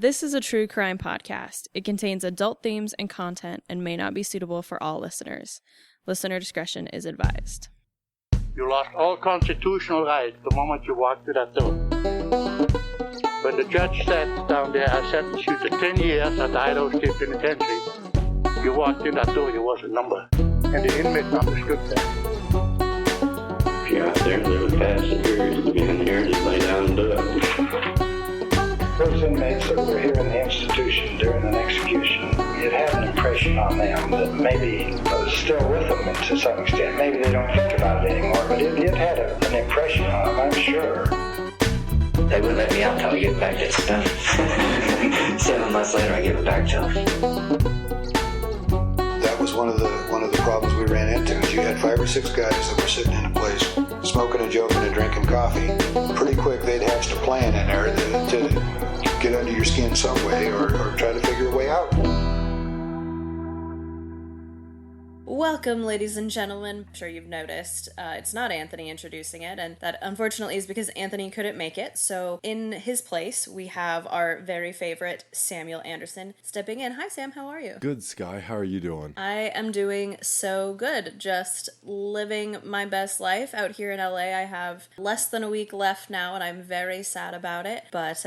This is a true crime podcast. It contains adult themes and content and may not be suitable for all listeners. Listener discretion is advised. You lost all constitutional rights the moment you walked through that door. When the judge sat down there, I sentenced you to 10 years at the Idaho State Penitentiary. You walked in that door, you was a number. And the inmates understood that. If you're out there and live past the period of being here, just lay down and do it. Those inmates that were here in the institution during an execution, it had an impression on them that maybe was still with them to some extent. Maybe they don't think about it anymore, but it had an impression on them, I'm sure. They wouldn't let me out until I get back to stuff. 7 months later, I give it back to them. That was one of the problems we ran into. Is you had 5 or 6 guys that were sitting in a place smoking and joking and drinking coffee. Pretty quick, they'd hatched a plan in there to get under your skin some way or try to figure a way out. Welcome, ladies and gentlemen. I'm sure you've noticed it's not Anthony introducing it, and that unfortunately is because Anthony couldn't make it. So in his place, we have our very favorite Samuel Anderson stepping in. Hi, Sam. How are you? Good, Skye. How are you doing? I am doing so good. Just living my best life out here in LA. I have less than a week left now, and I'm very sad about it. But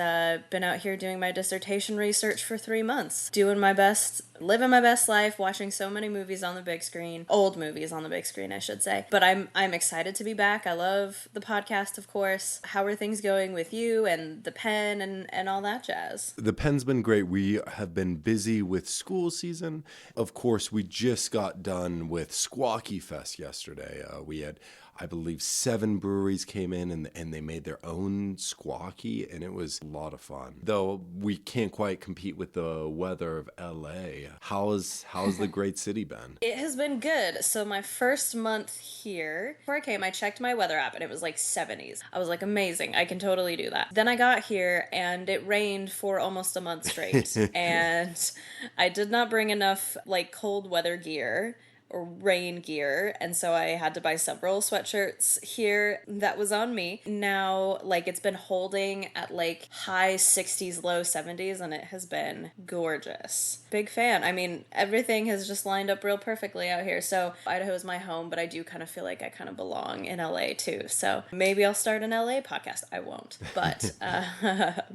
been out here doing my dissertation research for 3 months, doing my best, living my best life, watching so many movies on the big screen. Old movies on the big screen, I should say. But I'm excited to be back. I love the podcast, of course. How are things going with you and the pen and all that jazz? The pen's been great. We have been busy with school season. Of course, we just got done with Squawky Fest yesterday. We had, I believe, 7 breweries came in and they made their own squawky, and it was a lot of fun. Though we can't quite compete with the weather of LA. How's the great city been? It has been good. So my first month here, before I came, I checked my weather app and it was like 70s. I was like, amazing, I can totally do that. Then I got here and it rained for almost a month straight. And I did not bring enough like cold weather gear or rain gear, and so I had to buy several sweatshirts here. That was on me. Now, like, it's been holding at like high 60s, low 70s, and it has been gorgeous. Big fan. I mean, everything has just lined up real perfectly out here. So Idaho is my home, but I do kind of feel like I kind of belong in LA too. So maybe I'll start an LA podcast. I won't, but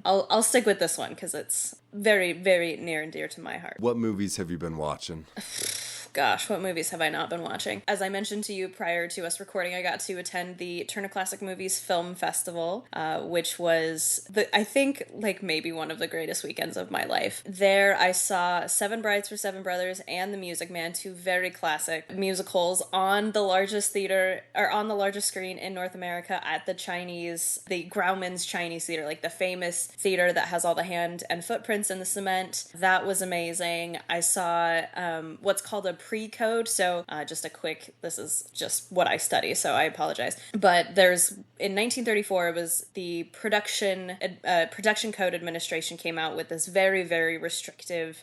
I'll stick with this one because it's very, very near and dear to my heart. What movies have you been watching? Gosh, what movies have I not been watching? As I mentioned to you prior to us recording, I got to attend the Turner Classic Movies Film Festival, which was, I think, like maybe one of the greatest weekends of my life. There, I saw Seven Brides for Seven Brothers and The Music Man, 2 very classic musicals on the largest theater, or on the largest screen in North America at the Grauman's Chinese Theater, like the famous theater that has all the hand and footprints in the cement. That was amazing. I saw what's called a pre-code, so just a quick, this is just what I study, so I apologize. But in 1934, it was the Production Code Administration came out with this very, very restrictive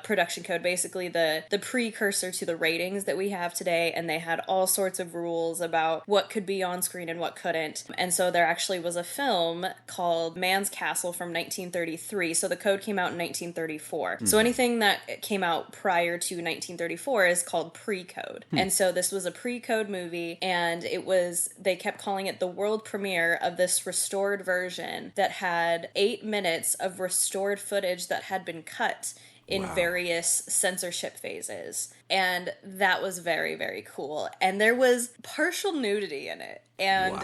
production code, basically the precursor to the ratings that we have today, and they had all sorts of rules about what could be on screen and what couldn't. And so there actually was a film called Man's Castle from 1933, so the code came out in 1934. So anything that came out prior to 1934 is called pre-code. And so this was a pre-code movie, and they kept calling it the world premiere of this restored version that had 8 minutes of restored footage that had been cut in various censorship phases. And that was very, very cool. And there was partial nudity in it. And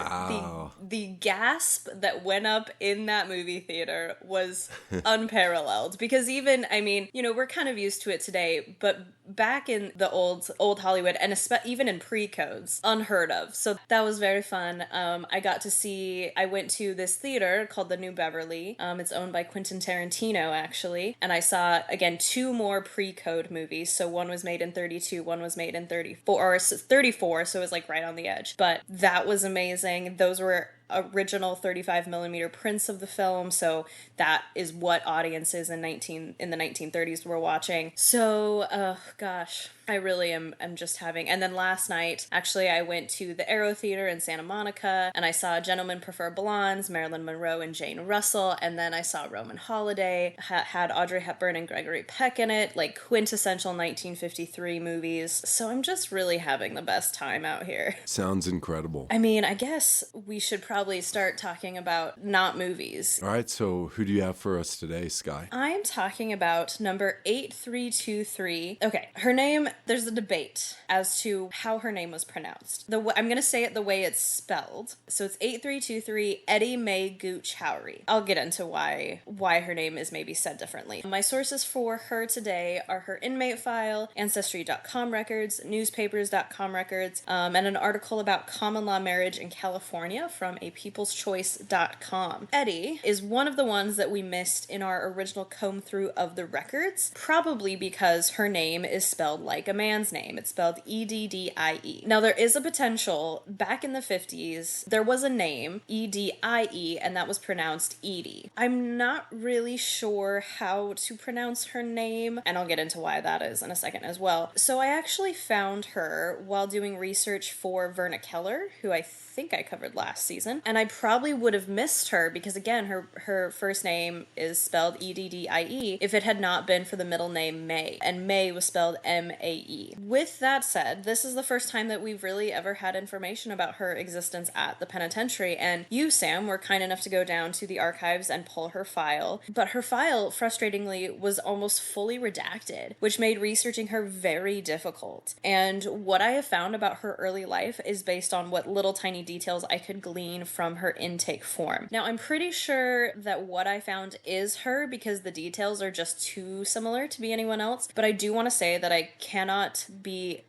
the gasp that went up in that movie theater was unparalleled. Because even, I mean, you know, we're kind of used to it today, but back in the old Hollywood, and even in pre-codes, unheard of. So that was very fun. I went to this theater called the New Beverly. It's owned by Quentin Tarantino, actually. And I saw, again, 2 more pre-code movies. So one was made in 32, one was made in 34, so it was like right on the edge. But that was amazing. Those were original 35 millimeter prints of the film, so that is what audiences in the 1930s were watching. So, gosh, I really am just having... And then last night, actually, I went to the Aero Theater in Santa Monica, and I saw Gentlemen Prefer Blondes, Marilyn Monroe and Jane Russell, and then I saw Roman Holiday, had Audrey Hepburn and Gregory Peck in it, like quintessential 1953 movies. So I'm just really having the best time out here. Sounds incredible. I mean, I guess we should probably start talking about not movies. All right, so who do you have for us today, Skye? I'm talking about number 8323. Okay, her name, there's a debate as to how her name was pronounced. I'm going to say it the way it's spelled. So it's 8323 Eddie Mae Gooch. I'll get into why her name is maybe said differently. My sources for her today are her inmate file, Ancestry.com records, newspapers.com records, and an article about common law marriage in California from a peopleschoice.com. Eddie is one of the ones that we missed in our original comb through of the records, probably because her name is spelled like a man's name. It's spelled Eddie. Now, there is a potential, back in the 50s, there was a name, Edie, and that was pronounced Edie. I'm not really sure how to pronounce her name, and I'll get into why that is in a second as well. So I actually found her while doing research for Verna Keller, who I think I covered last season, and I probably would have missed her because, again, her first name is spelled Eddie if it had not been for the middle name Mae, and Mae was spelled Mae. With that said, this is the first time that we've really ever had information about her existence at the penitentiary, and you, Sam, were kind enough to go down to the archives and pull her file, but her file, frustratingly, was almost fully redacted, which made researching her very difficult. And what I have found about her early life is based on what little tiny details I could glean from her intake form. Now, I'm pretty sure that what I found is her because the details are just too similar to be anyone else, but I do want to say that I cannot be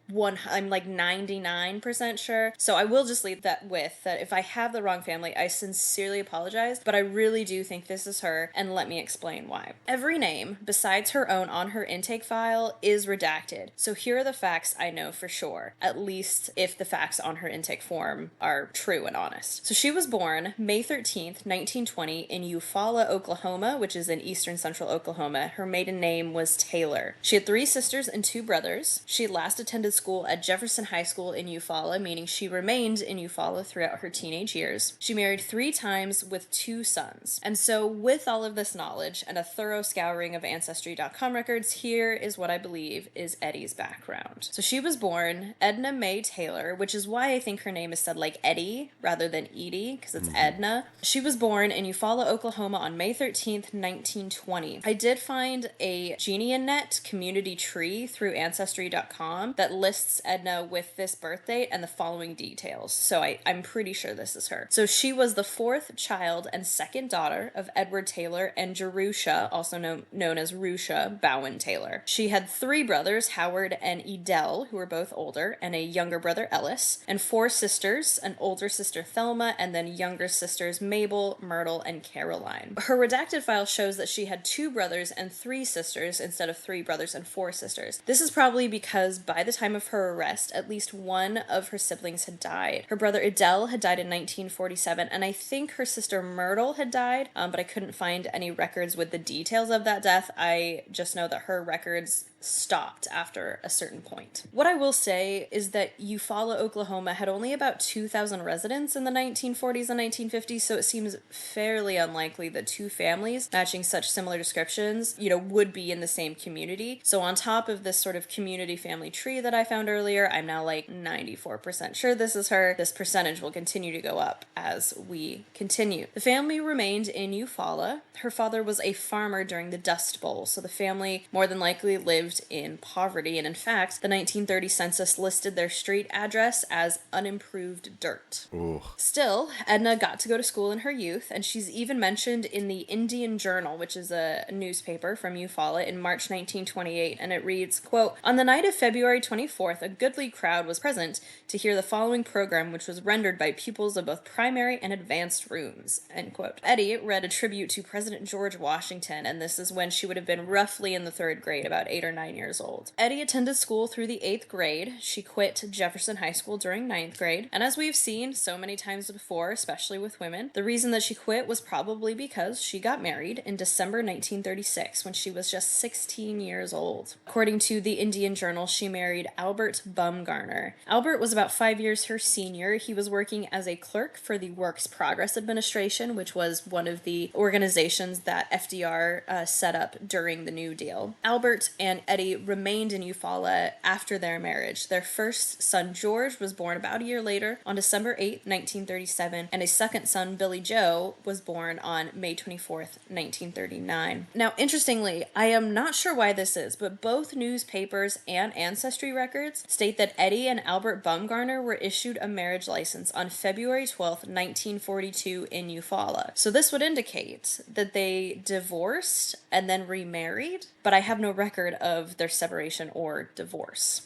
I'm like 99% sure, so I will just leave that with that if I have the wrong family, I sincerely apologize, but I really do think this is her, and let me explain why. Every name, besides her own on her intake file, is redacted, so here are the facts I know for sure, at least if the facts on her intake form are true and honest. So she was born May 13th, 1920 in Eufaula, Oklahoma, which is in eastern central Oklahoma. Her maiden name was Taylor. She had 3 sisters and 2 brothers. She last attended school at Jefferson High School in Eufaula, meaning she remained in Eufaula throughout her teenage years. She married 3 times with 2 sons. And so with all of this knowledge and a thorough scouring of Ancestry.com records, here is what I believe is Eddie's background. So she was born Edna Mae Taylor, which is why I think her name is said like Eddie rather than Edie, because it's Edna. She was born in Eufaula, Oklahoma on May 13th, 1920. I did find a GeniaNet community tree through Ancestry.com that lists Edna with this birth date and the following details, so I'm pretty sure this is her. So she was the 4th child and 2nd daughter of Edward Taylor and Jerusha, also known as Rusha Bowen Taylor. She had 3 brothers, Howard and Edel, who were both older, and a younger brother, Ellis, and 4 sisters, an older sister, Thelma, and then younger sisters, Mabel, Myrtle, and Caroline. Her redacted file shows that she had 2 brothers and 3 sisters instead of 3 brothers and 4 sisters. This is probably because by the time of her arrest, at least one of her siblings had died. Her brother Edel had died in 1947, and I think her sister Myrtle had died, but I couldn't find any records with the details of that death. I just know that her records stopped after a certain point. What I will say is that Eufaula, Oklahoma had only about 2,000 residents in the 1940s and 1950s, so it seems fairly unlikely that 2 families matching such similar descriptions, would be in the same community. So on top of this sort of community family tree that I found earlier, I'm now like 94% sure this is her. This percentage will continue to go up as we continue. The family remained in Eufaula. Her father was a farmer during the Dust Bowl, so the family more than likely lived in poverty, and in fact, the 1930 census listed their street address as unimproved dirt. Ooh. Still, Edna got to go to school in her youth, and she's even mentioned in the Indian Journal, which is a newspaper from Eufaula, in March 1928, and it reads, quote, "On the night of February 24th, a goodly crowd was present to hear the following program, which was rendered by pupils of both primary and advanced rooms," end quote. Eddie read a tribute to President George Washington, and this is when she would have been roughly in the 3rd grade, about 8 or 9 years old. Eddie attended school through the 8th grade. She quit Jefferson High School during 9th grade, and as we've seen so many times before, before, especially with women. The reason that she quit was probably because she got married in December 1936 when she was just 16 years old. According to the Indian Journal, she married Albert Bumgarner. Albert was about 5 years her senior. He was working as a clerk for the Works Progress Administration, which was one of the organizations that FDR set up during the New Deal. Albert and Eddie remained in Eufaula after their marriage. Their first son, George, was born about a year later on December 8, 1937, and a second son, Billy Joe, was born on May 24th, 1939. Now, interestingly, I am not sure why this is, but both newspapers and ancestry records state that Eddie and Albert Bumgarner were issued a marriage license on February 12th, 1942 in Eufaula. So this would indicate that they divorced and then remarried, but I have no record of their separation or divorce.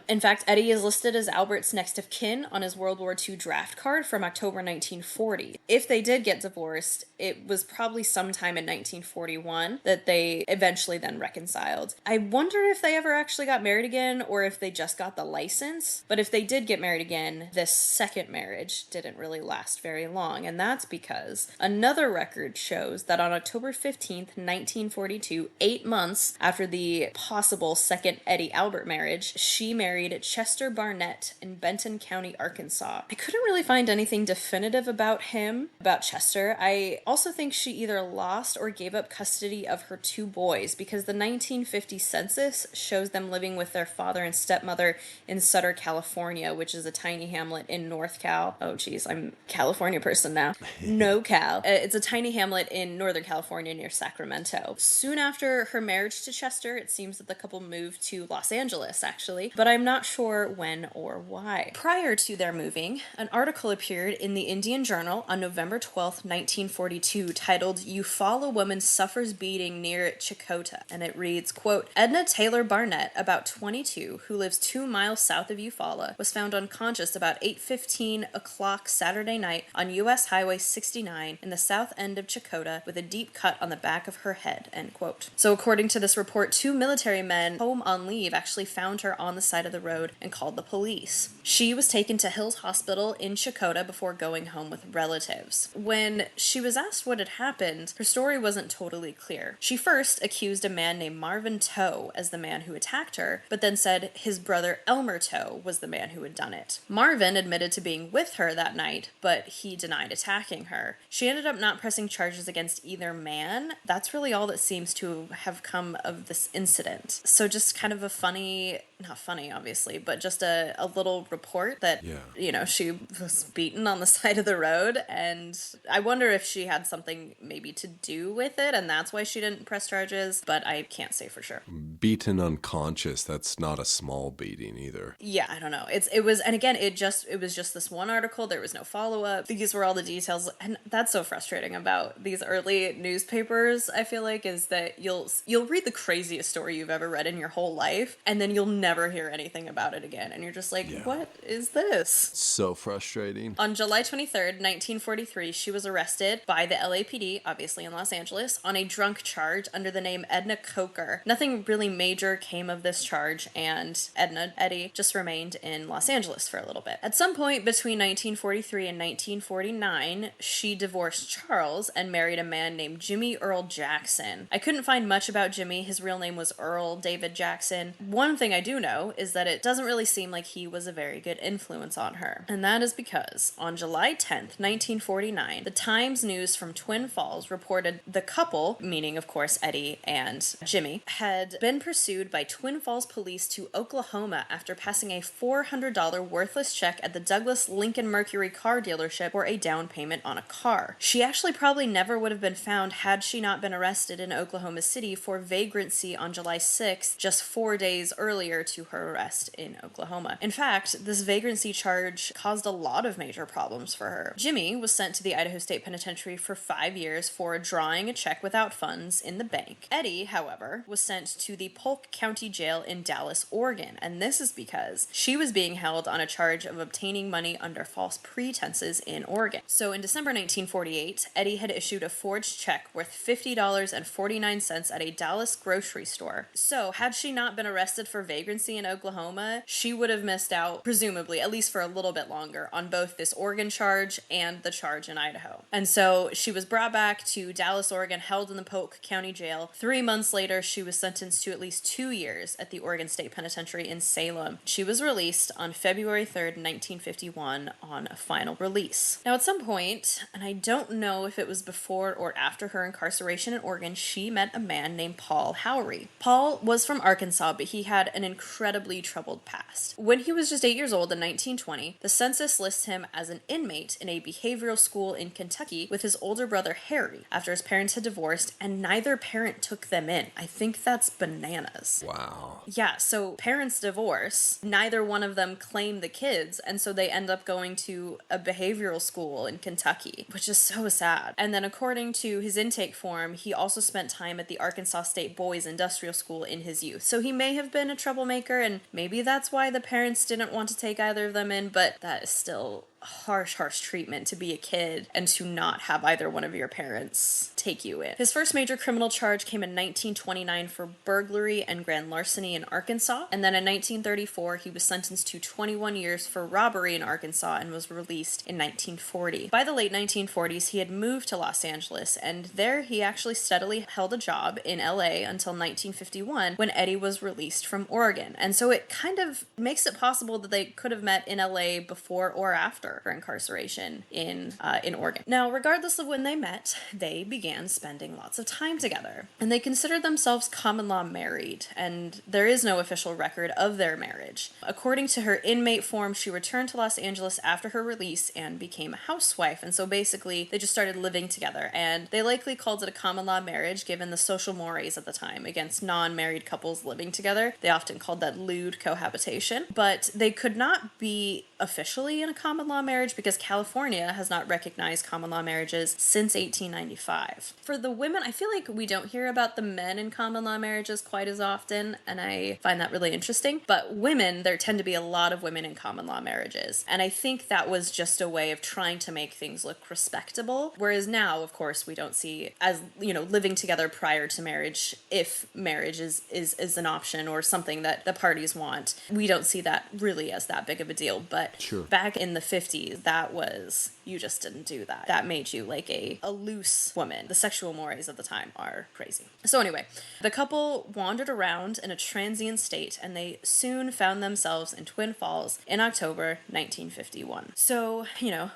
In fact, Eddie is listed as Albert's next of kin on his World War II draft card from October 1940. If they did get divorced, it was probably sometime in 1941 that they eventually then reconciled. I wonder if they ever actually got married again or if they just got the license. But if they did get married again, this second marriage didn't really last very long. And that's because another record shows that on October 15th, 1942, 8 months after the possible second Eddie Albert marriage, she married Chester Barnett in Benton County, Arkansas. I couldn't really find anything definitive about Chester. I also think she either lost or gave up custody of her 2 boys because the 1950 census shows them living with their father and stepmother in Sutter, California, which is a tiny hamlet in North Cal. Oh geez, I'm a California person now. No Cal. It's a tiny hamlet in Northern California near Sacramento. Soon after her marriage to Chester, it seems that the couple moved to Los Angeles, actually, but I'm not sure when or why. Prior to their moving, an article appeared in the Indian Journal on November 12th, 1942, titled "Eufaula Woman Suffers Beating Near Dakota," and it reads, quote, "Edna Taylor Barnett, about 22, who lives 2 miles south of Eufaula, was found unconscious about 8:15 o'clock Saturday night on U.S. Highway 69 in the south end of Dakota with a deep cut on the back of her head," end quote. So according to this report, 2 military men home on leave actually found her on the side of the road and called the police. She was taken to Hills Hospital in Dakota before going home with relatives. When she was asked what had happened, her story wasn't totally clear. She first accused a man named Marvin Toe as the man who attacked her, but then said his brother Elmer Toe was the man who had done it. Marvin admitted to being with her that night, but he denied attacking her. She ended up not pressing charges against either man. That's really all that seems to have come of this incident. So just kind of a not funny obviously, but just a little report that, she was beaten on the side of the road, and I wonder if she had something maybe to do with it, and that's why she didn't press charges, but I can't say for sure. Beaten unconscious, that's not a small beating either. Yeah, I don't know. It was just this one article, there was no follow-up. These were all the details, and that's so frustrating about these early newspapers, I feel like, is that you'll read the craziest story you've ever read in your whole life, and then you'll never hear anything about it again, and you're just like, what is this? So frustrating. On July 23rd, 1943, she was arrested by the LAPD, obviously in Los Angeles, on a drunk charge under the name Edna Coker. Nothing really major came of this charge, and Eddie, just remained in Los Angeles for a little bit. At some point between 1943 and 1949, she divorced Charles and married a man named Jimmy Earl Jackson. I couldn't find much about Jimmy. His real name was Earl David Jackson. One thing I do know is that it doesn't really seem like he was a very good influence on her. And that is because on July 10th, 1949, the Times News from Twin Falls reported the couple, meaning of course Eddie and Jimmy, had been pursued by Twin Falls police to Oklahoma after passing a $400 worthless check at the Douglas Lincoln Mercury car dealership for a down payment on a car. She actually probably never would have been found had she not been arrested in Oklahoma City for vagrancy on July 6th, just 4 days earlier to her arrest in Oklahoma. In fact, this vagrancy charge caused a lot of major problems for her. Jimmy was sent to the Idaho State Penitentiary for 5 years for drawing a check without funds in the bank. Eddie, however, was sent to the the Polk County Jail in Dallas, Oregon, and this is because she was being held on a charge of obtaining money under false pretenses in Oregon. So in December 1948, Eddie had issued a forged check worth $50.49 at a Dallas grocery store. So had she not been arrested for vagrancy in Oklahoma, she would have missed out, presumably, at least for a little bit longer, on both this Oregon charge and the charge in Idaho. And so she was brought back to Dallas, Oregon, held in the Polk County Jail. 3 months later, she was sentenced to at least 2 years at the Oregon State Penitentiary in Salem. She was released on February 3rd, 1951 on a final release. Now, at some point, and I don't know if it was before or after her incarceration in Oregon, she met a man named Paul Howery. Paul was from Arkansas, but he had an incredibly troubled past. When he was just 8 years old in 1920, the census lists him as an inmate in a behavioral school in Kentucky with his older brother Harry after his parents had divorced, and neither parent took them in. I think that's bananas. Wow. Yeah, so parents divorce, neither one of them claim the kids, and so they end up going to a behavioral school in Kentucky, which is so sad. And then according to his intake form, he also spent time at the Arkansas State Boys Industrial School in his youth. So he may have been a troublemaker, and maybe that's why the parents didn't want to take either of them in, but that is still harsh treatment to be a kid and to not have either one of your parents take you in. His first major criminal charge came in 1929 for burglary and grand larceny in Arkansas, and then in 1934 he was sentenced to 21 years for robbery in Arkansas and was released in 1940. By the late 1940s, he had moved to Los Angeles, and there he actually steadily held a job in LA until 1951 when Eddie was released from Oregon. And so it kind of makes it possible that they could have met in LA before or after her incarceration in Oregon. Now, regardless of when they met, they began spending lots of time together, and they considered themselves common law married, and there is no official record of their marriage. According to her inmate form, she returned to Los Angeles after her release and became a housewife, and so basically they just started living together, and they likely called it a common law marriage given the social mores at the time against non-married couples living together. They often called that lewd cohabitation, but they could not be officially in a common law marriage because California has not recognized common law marriages since 1895. For the women, I feel like we don't hear about the men in common law marriages quite as often, and I find that really interesting. But women, there tend to be a lot of women in common law marriages, and I think that was just a way of trying to make things look respectable. Whereas now, of course, we don't see as, living together prior to marriage, if marriage is an option or something that the parties want. We don't see that really as that big of a deal, but Sure. Back in the 50s, that was, you just didn't do that. That made you like a loose woman. The sexual mores of the time are crazy. So anyway, the couple wandered around in a transient state, and they soon found themselves in Twin Falls in October 1951. So,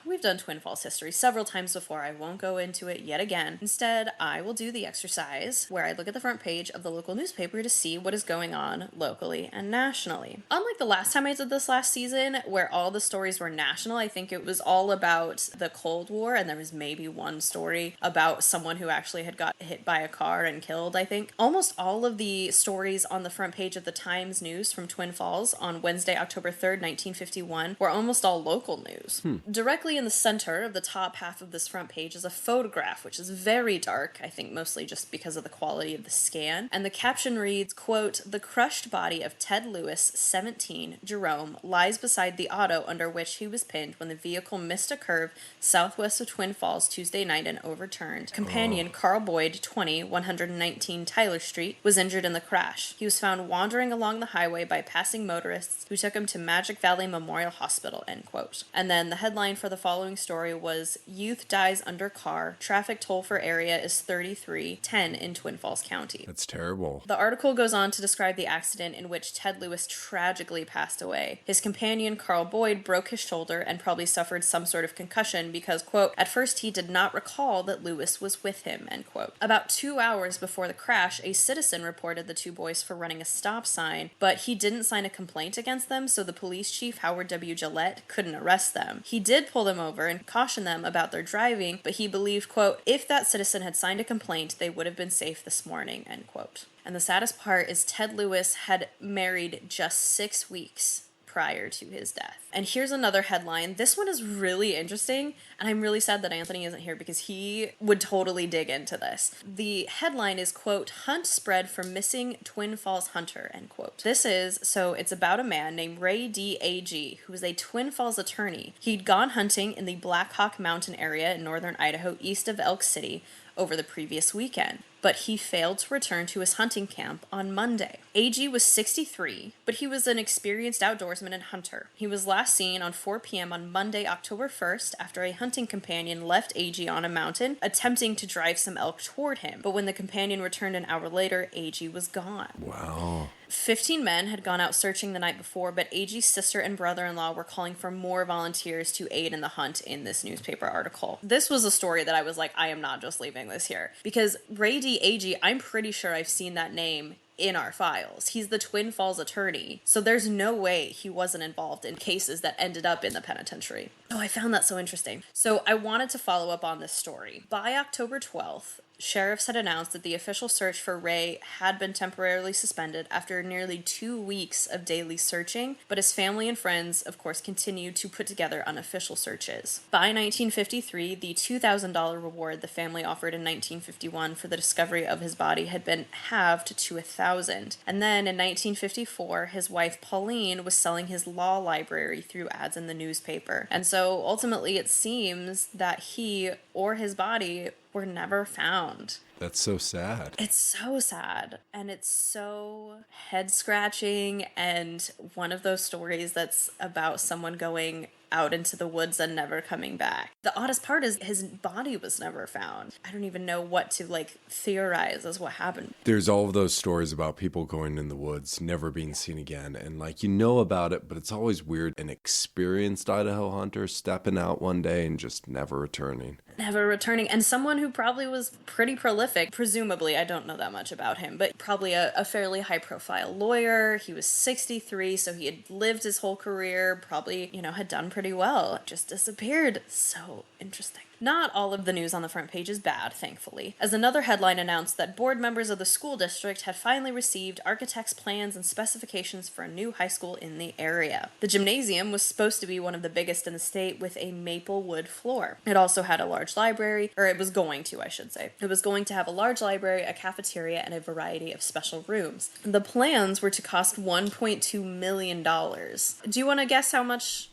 we've done Twin Falls history several times before. I won't go into it yet again. Instead, I will do the exercise where I look at the front page of the local newspaper to see what is going on locally and nationally. Unlike the last time I did this last season, where all the stories were national, I think it was all about the Cold War, and there was maybe one story about someone who actually had got hit by a car and killed, I think. Almost all of the stories on the front page of the Times News from Twin Falls on Wednesday, October 3rd, 1951, were almost all local news. Directly in the center of the top half of this front page is a photograph, which is very dark, I think mostly just because of the quality of the scan, and the caption reads, quote, "The crushed body of Ted Lewis, 17, Jerome, lies beside the auto under which he was pinned when the vehicle missed a curve southwest of Twin Falls Tuesday night and overturned. Companion Carl Boyd, 20, 119 Tyler Street, was injured in the crash. He was found wandering along the highway by passing motorists who took him to Magic Valley Memorial Hospital," end quote. And then the headline for the following story was, "Youth dies under car. Traffic toll for area is 3310 in Twin Falls County." That's terrible. The article goes on to describe the accident in which Ted Lewis tragically passed away. His companion Carl Boyd broke his shoulder and probably suffered some sort of concussion because, quote, "At first he did not recall that Lewis was with him," end quote. About 2 hours before the crash, a citizen reported the two boys for running a stop sign, but he didn't sign a complaint against them, so the police chief, Howard W. Gillette, couldn't arrest them. He did pull them over and caution them about their driving, but he believed, quote, "If that citizen had signed a complaint, they would have been safe this morning," end quote. And the saddest part is Ted Lewis had married just 6 weeks prior to his death. And here's another headline. This one is really interesting, and I'm really sad that Anthony isn't here because he would totally dig into this. The headline is, quote, "Hunt spread for missing Twin Falls hunter," end quote. It's about a man named Ray D. Agee, who is a Twin Falls attorney. He'd gone hunting in the Black Hawk Mountain area in northern Idaho, east of Elk City, over the previous weekend, but he failed to return to his hunting camp on Monday. Agee was 63, but he was an experienced outdoorsman and hunter. He was last seen on 4 p.m. on Monday, October 1st, after a hunting companion left Agee on a mountain, attempting to drive some elk toward him. But when the companion returned an hour later, Agee was gone. Wow. 15 men had gone out searching the night before, but Agee's sister and brother-in-law were calling for more volunteers to aid in the hunt in this newspaper article. This was a story that I was like, I am not just leaving this here. Because Ray D. Agee, I'm pretty sure I've seen that name in our files. He's the Twin Falls attorney, so there's no way he wasn't involved in cases that ended up in the penitentiary. Oh, I found that so interesting. So I wanted to follow up on this story. By October 12th, sheriffs had announced that the official search for Ray had been temporarily suspended after nearly 2 weeks of daily searching, but his family and friends, of course, continued to put together unofficial searches. By 1953, the $2,000 reward the family offered in 1951 for the discovery of his body had been halved to $1,000. And then in 1954, his wife Pauline was selling his law library through ads in the newspaper. And so ultimately it seems that he or his body were never found. That's so sad. It's so sad. And it's so head-scratching, and one of those stories that's about someone going out into the woods and never coming back. The oddest part is his body was never found. I don't even know what to theorize as what happened. There's all of those stories about people going in the woods, never being seen again. And you know about it, but it's always weird. An experienced Idaho hunter stepping out one day and just never returning. Never returning. And someone who probably was pretty prolific, presumably. I don't know that much about him, but probably a fairly high-profile lawyer. He was 63, so he had lived his whole career, probably, had done pretty well. Just disappeared. So interesting. Not all of the news on the front page is bad, thankfully, as another headline announced that board members of the school district had finally received architects' plans and specifications for a new high school in the area. The gymnasium was supposed to be one of the biggest in the state with a maple wood floor. It also had a large library, or it was going to, I should say. It was going to have a large library, a cafeteria, and a variety of special rooms. The plans were to cost $1.2 million. Do you want to guess how much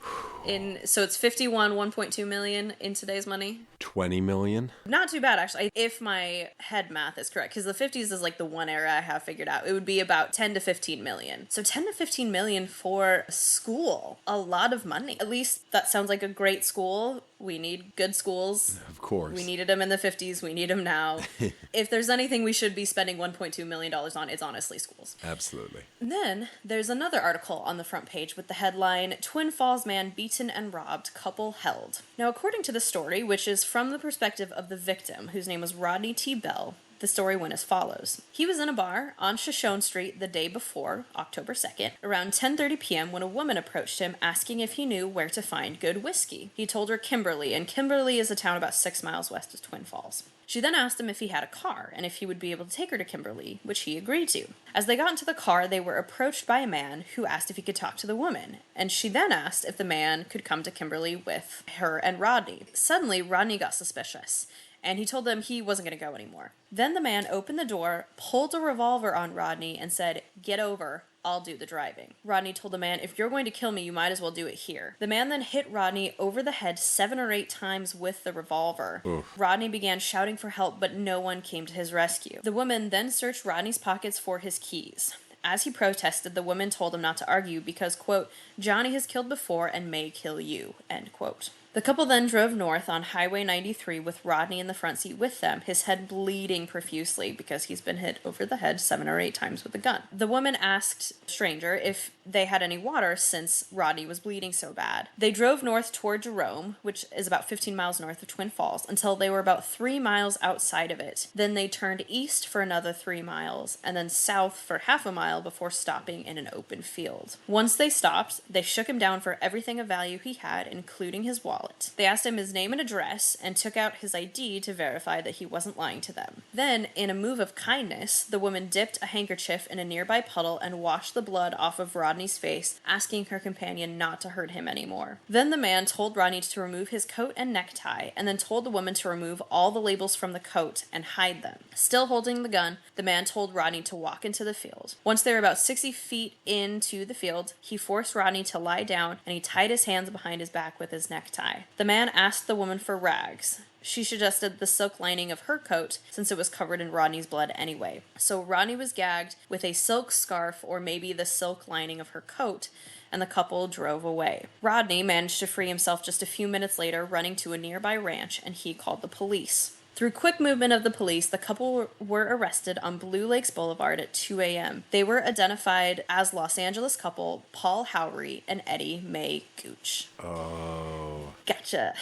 so it's 1.2 million in today's money? 20 million? Not too bad, actually, if my head math is correct, because the 50s is the one era I have figured out. It would be about 10 to 15 million. So 10 to 15 million for a school. A lot of money. At least that sounds like a great school. We need good schools. Of course. We needed them in the 50s. We need them now. If there's anything we should be spending $1.2 million on, it's honestly schools. Absolutely. And then there's another article on the front page with the headline, "Twin Falls Man Beaten and Robbed, Couple Held." Now, according to the story, which is from the perspective of the victim, whose name was Rodney T. Bell, the story went as follows. He was in a bar on Shoshone Street the day before, October 2nd, around 10:30 p.m. when a woman approached him asking if he knew where to find good whiskey. He told her Kimberly, and Kimberly is a town about 6 miles west of Twin Falls. She then asked him if he had a car and if he would be able to take her to Kimberly, which he agreed to. As they got into the car, they were approached by a man who asked if he could talk to the woman, and she then asked if the man could come to Kimberly with her and Rodney. Suddenly, Rodney got suspicious, and he told them he wasn't going to go anymore. Then the man opened the door, pulled a revolver on Rodney, and said, "Get over. I'll do the driving." Rodney told the man, "If you're going to kill me, you might as well do it here." The man then hit Rodney over the head 7 or 8 times with the revolver. Oof. Rodney began shouting for help, but no one came to his rescue. The woman then searched Rodney's pockets for his keys. As he protested, the woman told him not to argue because, quote, "Johnny has killed before and may kill you," end quote. The couple then drove north on Highway 93 with Rodney in the front seat with them, his head bleeding profusely because he's been hit over the head 7 or 8 times with a gun. The woman asked the stranger if they had any water since Rodney was bleeding so bad. They drove north toward Jerome, which is about 15 miles north of Twin Falls, until they were about 3 miles outside of it. Then they turned east for another 3 miles, and then south for half a mile before stopping in an open field. Once they stopped, they shook him down for everything of value he had, including his wallet, wallet. They asked him his name and address and took out his ID to verify that he wasn't lying to them. Then, in a move of kindness, the woman dipped a handkerchief in a nearby puddle and washed the blood off of Rodney's face, asking her companion not to hurt him anymore. Then the man told Rodney to remove his coat and necktie, and then told the woman to remove all the labels from the coat and hide them. Still holding the gun, the man told Rodney to walk into the field. Once they were about 60 feet into the field, he forced Rodney to lie down, and he tied his hands behind his back with his necktie. The man asked the woman for rags. She suggested the silk lining of her coat, since it was covered in Rodney's blood anyway. So Rodney was gagged with a silk scarf, or maybe the silk lining of her coat, and the couple drove away. Rodney managed to free himself just a few minutes later, running to a nearby ranch, and he called the police. Through quick movement of the police, the couple were arrested on Blue Lakes Boulevard at 2 a.m. They were identified as Los Angeles couple Paul Howery and Eddie Mae Gooch. Oh. Gotcha.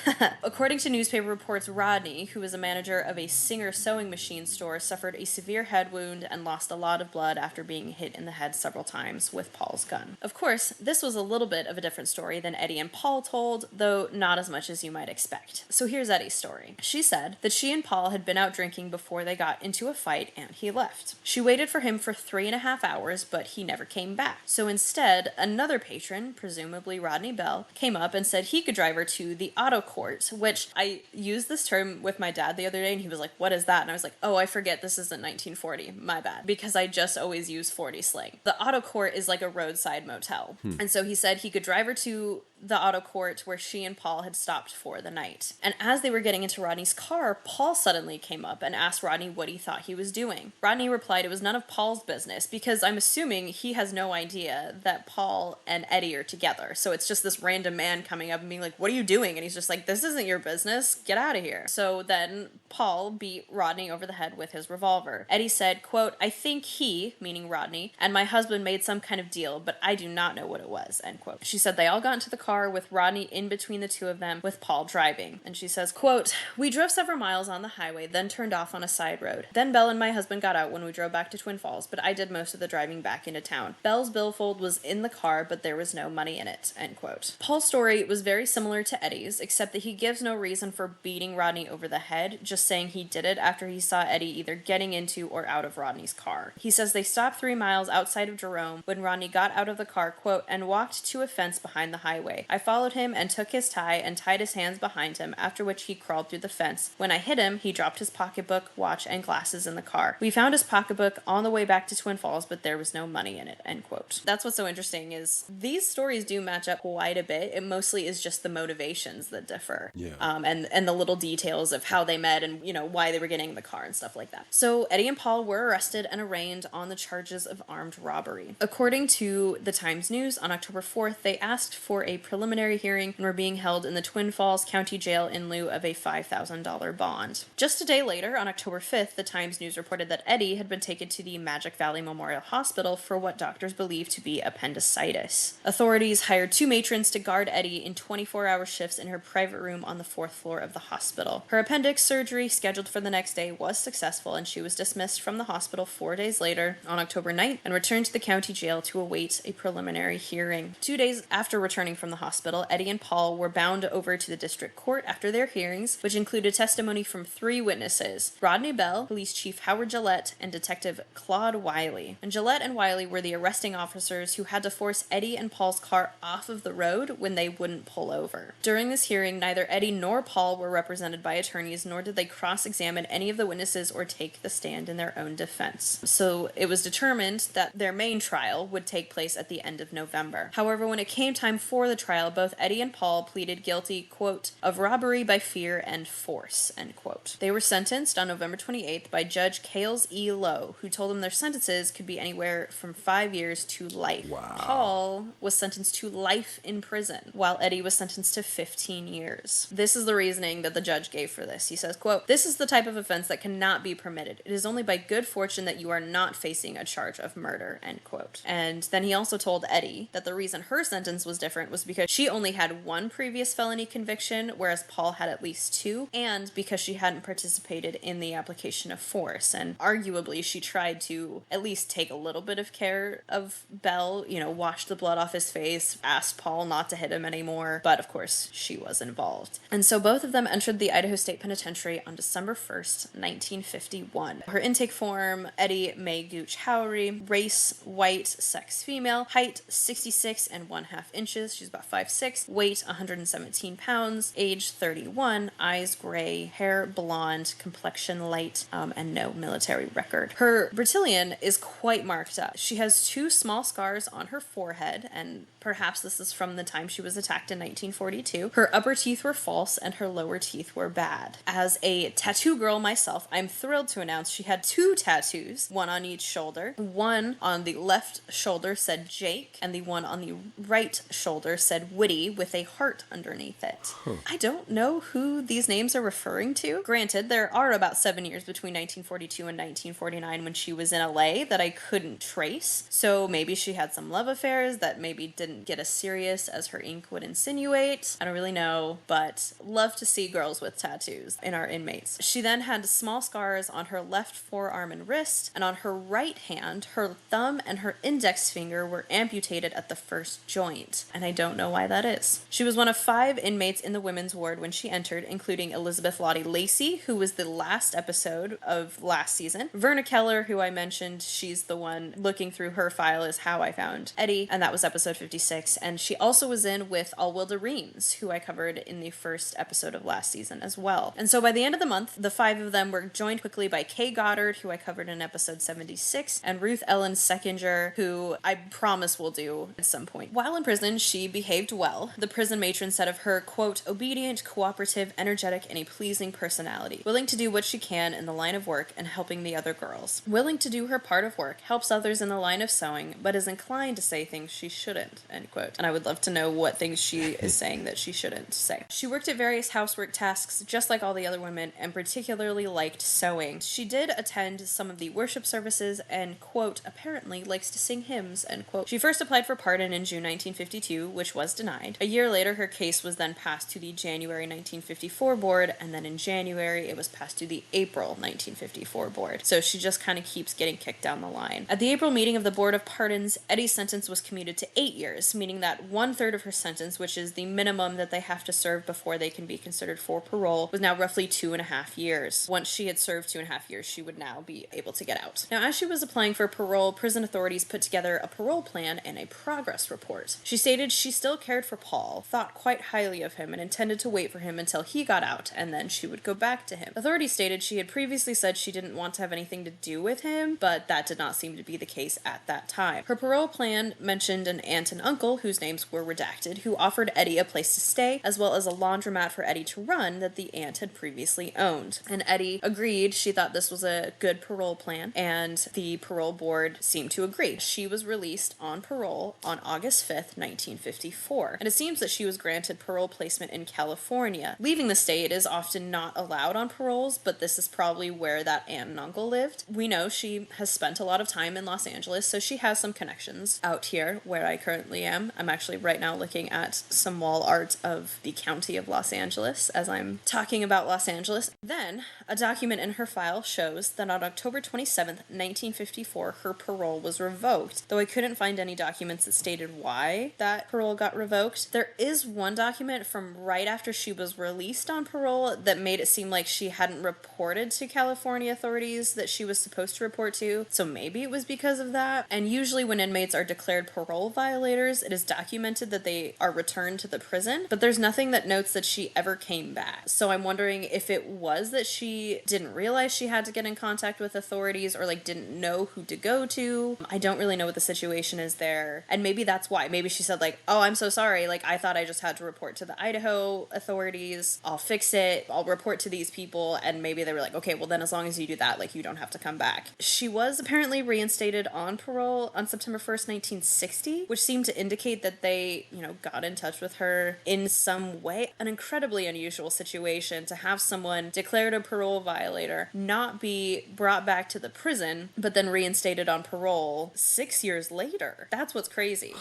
According to newspaper reports, Rodney, who was a manager of a Singer sewing machine store, suffered a severe head wound and lost a lot of blood after being hit in the head several times with Paul's gun. Of course, this was a little bit of a different story than Eddie and Paul told, though not as much as you might expect. So here's Eddie's story. She said that she and Paul had been out drinking before they got into a fight, and he left. She waited for him for 3.5 hours, but he never came back. So instead, another patron, presumably Rodney Bell, came up and said he could drive her to the auto court, which I used this term with my dad the other day, and he was like, "What is that?" And I was like, "Oh, I forget this isn't 1940. My bad." Because I just always use 40 slang. The auto court is like a roadside motel. And so he said he could drive her to the auto court where she and Paul had stopped for the night. And as they were getting into Rodney's car, Paul suddenly came up and asked Rodney what he thought he was doing. Rodney replied it was none of Paul's business, because I'm assuming he has no idea that Paul and Eddie are together. So it's just this random man coming up and being like, "What are you doing?" And he's just like, "This isn't your business. Get out of here." So then Paul beat Rodney over the head with his revolver. Eddie said, quote, "I think he," meaning Rodney, "and my husband made some kind of deal, but I do not know what it was," end quote. She said they all got into the car with Rodney in between the two of them, with Paul driving. And she says, quote, "We drove several miles on the highway, then turned off on a side road. Then Belle and my husband got out when we drove back to Twin Falls, but I did most of the driving back into town. Belle's billfold was in the car, but there was no money in it," end quote. Paul's story was very similar to Eddie's, except that he gives no reason for beating Rodney over the head, just saying he did it after he saw Eddie either getting into or out of Rodney's car. He says they stopped 3 miles outside of Jerome when Rodney got out of the car, quote, "and walked to a fence behind the highway. I followed him and took his tie and tied his hands behind him, after which he crawled through the fence. When I hit him, he dropped his pocketbook, watch, and glasses in the car. We found his pocketbook on the way back to Twin Falls, but there was no money in it," end quote. That's what's so interesting is these stories do match up quite a bit. It mostly is just the motivations that differ. Yeah. And the little details of how they met and, you know, why they were getting in the car and stuff like that. So Eddie and Paul were arrested and arraigned on the charges of armed robbery. According to the Times News, on October 4th, they asked for a preliminary hearing and were being held in the Twin Falls County Jail in lieu of a $5,000 bond. Just a day later, on October 5th, the Times News reported that Eddie had been taken to the Magic Valley Memorial Hospital for what doctors believe to be appendicitis. Authorities hired 2 matrons to guard Eddie in 24-hour shifts in her private room on the 4th floor of the hospital. Her appendix surgery, scheduled for the next day, was successful, and she was dismissed from the hospital 4 days later, on October 9th, and returned to the county jail to await a preliminary hearing. 2 days after returning from the hospital, Eddie and Paul were bound over to the district court after their hearings, which included testimony from 3 witnesses: Rodney Bell, Police Chief Howard Gillette, and Detective Claude Wiley. And Gillette and Wiley were the arresting officers who had to force Eddie and Paul's car off of the road when they wouldn't pull over. During this hearing, neither Eddie nor Paul were represented by attorneys, nor did they cross-examine any of the witnesses or take the stand in their own defense. So it was determined that their main trial would take place at the end of November. However, when it came time for the trial, both Eddie and Paul pleaded guilty, quote, "of robbery by fear and force," end quote. They were sentenced on November 28th by Judge Cales E. Lowe, who told them their sentences could be anywhere from 5 years to life. Wow. Paul was sentenced to life in prison, while Eddie was sentenced to 15 years. This is the reasoning that the judge gave for this. He says, quote, quote, "This is the type of offense that cannot be permitted. It is only by good fortune that you are not facing a charge of murder," end quote. And then he also told Eddie that the reason her sentence was different was because she only had one previous felony conviction, whereas Paul had at least two, and because she hadn't participated in the application of force. And arguably, she tried to at least take a little bit of care of Bell, wash the blood off his face, asked Paul not to hit him anymore, but of course, she was involved. And so both of them entered the Idaho State Penitentiary on December 1st, 1951. Her intake form, Eddie Mae Gooch Howry, race, white, sex female, height 66 and 1/2 inches, she's about 5'6", weight 117 pounds, age 31, eyes gray, hair blonde, complexion light, and no military record. Her Bertillon is quite marked up. She has 2 small scars on her forehead, and perhaps this is from the time she was attacked in 1942. Her upper teeth were false and her lower teeth were bad. As a tattoo girl myself, I'm thrilled to announce she had 2 tattoos, one on each shoulder. One on the left shoulder said Jake, and the one on the right shoulder said Woody with a heart underneath it. I don't know who these names are referring to. Granted, there are about 7 years between 1942 and 1949 when she was in LA that I couldn't trace, so maybe she had some love affairs that maybe didn't get as serious as her ink would insinuate. I don't really know, but love to see girls with tattoos in our inmates. She then had small scars on her left forearm and wrist, and on her right hand, her thumb and her index finger were amputated at the first joint, and I don't know why that is. She was one of 5 inmates in the women's ward when she entered, including Elizabeth Lottie Lacey, who was the last episode of last season. Verna Keller, who I mentioned, she's the one looking through her file is how I found Eddie, and that was episode 56, and she also was in with Alwilda Reams, who I covered in the first episode of last season as well. And so by the end of the month, the 5 of them were joined quickly by Kay Goddard, who I covered in episode 76, and Ruth Ellen Seckinger, who I promise we'll do at some point. While in prison, she behaved well. The prison matron said of her, quote, "obedient, cooperative, energetic, and a pleasing personality. Willing to do what she can in the line of work and helping the other girls. Willing to do her part of work, helps others in the line of sewing, but is inclined to say things she shouldn't," end quote. And I would love to know what things she is saying that she shouldn't say. She worked at various housework tasks just like all the other women and particularly liked sewing. She did attend some of the worship services and, quote, "apparently likes to sing hymns," end quote. She first applied for pardon in June 1952, which was denied. A year later, her case was then passed to the January 1954 board, and then in January, it was passed to the April 1954 board. So she just kind of keeps getting kicked down the line. At the April meeting of the Board of Pardons, Eddie's sentence was commuted to 8 years, meaning that 1/3 of her sentence, which is the minimum that they have to serve before they can be considered for parole, was now roughly 2.5 years. Once she had served 2.5 years, she would now be able to get out. Now, as she was applying for parole, prison authorities put together a parole plan and a progress report. She stated she still cared for Paul, thought quite highly of him, and intended to wait for him until he got out, and then she would go back to him. Authorities stated she had previously said she didn't want to have anything to do with him, but that did not seem to be the case at that time. Her parole plan mentioned an aunt and uncle, whose names were redacted, who offered Eddie a place to stay, as well as a laundromat for Eddie to run that the aunt had previously owned. And Eddie agreed. She thought this was a good parole plan, and the parole board seemed to agree. She was released on parole on August 5th, 1954, and it seems that she was granted parole placement in California. Leaving the state is often not allowed on paroles, but this is probably where that aunt and uncle lived. We know she has spent a lot of time in Los Angeles, so she has some connections out here where I currently am. I'm actually right now looking at some wall art of the county of Los Angeles as I'm talking about Los Angeles. Then, a document in her file shows that on October 27th, 1954, her parole was revoked, though I couldn't find any documents that stated why that parole got revoked. There is one document from right after she was released on parole that made it seem like she hadn't reported to California authorities that she was supposed to report to, so maybe it was because of that. And usually when inmates are declared parole violators, it is documented that they are returned to the prison, but there's nothing that notes that she ever came back. So I'm wondering if it was that she didn't realize she had to get in contact with authorities or didn't know who to go to. I don't really know what the situation is there. And maybe that's why. Maybe she said "Oh, I'm so sorry. I thought I just had to report to the Idaho authorities. I'll fix it. I'll report to these people." And maybe they were okay, well then as long as you do that, you don't have to come back. She was apparently reinstated on parole on September 1st, 1960, which seemed to indicate that they, got in touch with her in some way. An incredibly unusual situation to have someone someone declared a parole violator not be brought back to the prison, but then reinstated on parole 6 years later. That's what's crazy.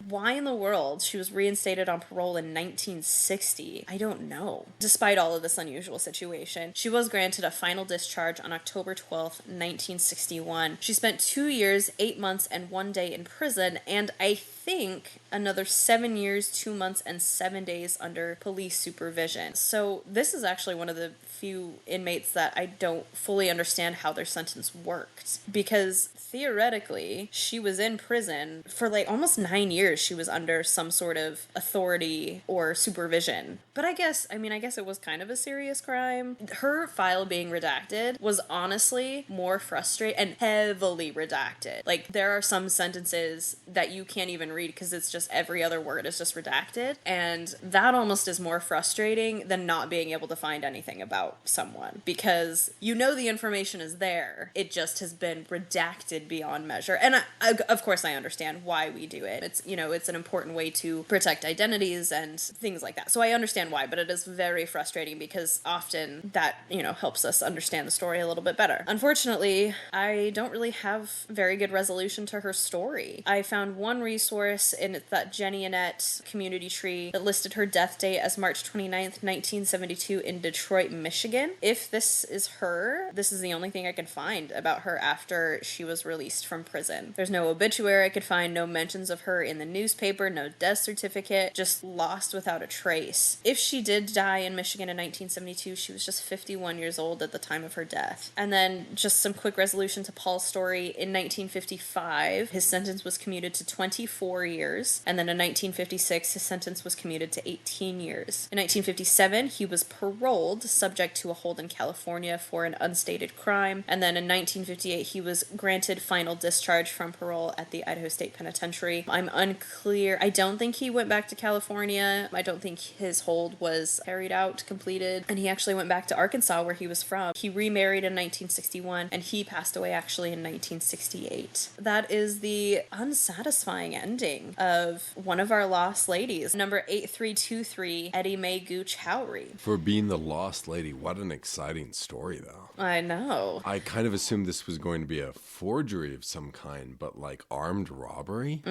Why in the world she was reinstated on parole in 1960? I don't know. Despite all of this unusual situation, she was granted a final discharge on October 12th, 1961. She spent 2 years, 8 months, and 1 day in prison, and I think another 7 years, 2 months, and 7 days under police supervision. So this is actually one of the few inmates that I don't fully understand how their sentence worked, because theoretically she was in prison for like almost 9 years. She was under some sort of authority or supervision, but I guess it was kind of a serious crime. Her file being redacted was honestly more frustrating, and heavily redacted. Like, there are some sentences that you can't even read because it's just every other word is just redacted, and that almost is more frustrating than not being able to find anything about someone, because you know the information is there, it just has been redacted beyond measure. And of course I understand why we do it. It's, it's an important way to protect identities and things like that, so I understand why, but it is very frustrating because often that, helps us understand the story a little bit better. Unfortunately, I don't really have very good resolution to her story. I found one resource in that Jenny Annette community tree that listed her death date as March 29th, 1972 in Detroit, Michigan. If this is her, this is the only thing I could find about her after she was released from prison. There's no obituary I could find, no mentions of her in the newspaper, no death certificate, just lost without a trace. If she did die in Michigan in 1972, she was just 51 years old at the time of her death. And then just some quick resolution to Paul's story. In 1955, his sentence was commuted to 24 years, and then in 1956, his sentence was commuted to 18 years. In 1957, he was paroled, subject to a hold in California for an unstated crime, and then in 1958, he was granted final discharge from parole at the Idaho State Penitentiary. I'm unclear. I don't think he went back to California. I don't think his hold was carried out, completed, and he actually went back to Arkansas, where he was from. He remarried in 1961, and he passed away actually in 1968. That is the unsatisfying ending of one of our lost ladies, number 8323, Eddie Mae Gooch Howry. For being the lost lady, what an exciting story, though. I know. I kind of assumed this was going to be a forgery of some kind, but like armed robbery?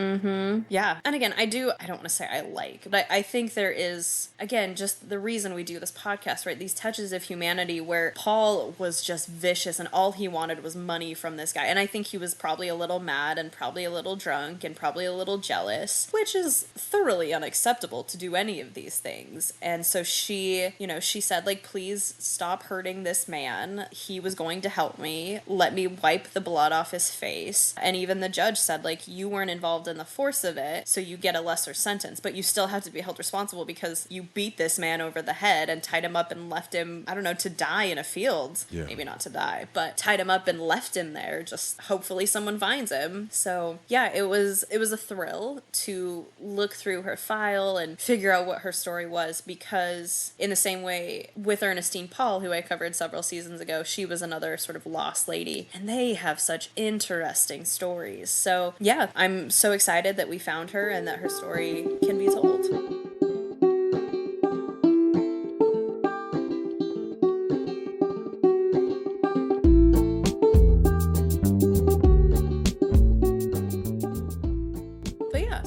Yeah. And again, I don't want to say I like, but I think there is, again, just the reason we do this podcast, right? These touches of humanity where Paul was just vicious and all he wanted was money from this guy. And I think he was probably a little mad and probably a little drunk and probably a little jealous, which is thoroughly unacceptable to do any of these things. And so she said, like, please stop hurting this man. He was going to help me. Let me wipe the blood off his face. And even the judge said, like, you weren't involved in the force of it, so you get a lesser sentence, but you still have to be held responsible because you beat this man over the head and tied him up and left him, I don't know, to die in a field. Yeah. Maybe not to die, but tied him up and left him there. Just hopefully someone finds him. So yeah, it was a thrill to look through her file and figure out what her story was, because in the same way with Ernestine Paul, who I covered several seasons ago, she was another sort of lost lady, and they have such interesting stories. So yeah, I'm so excited that we found her and that her story can be told.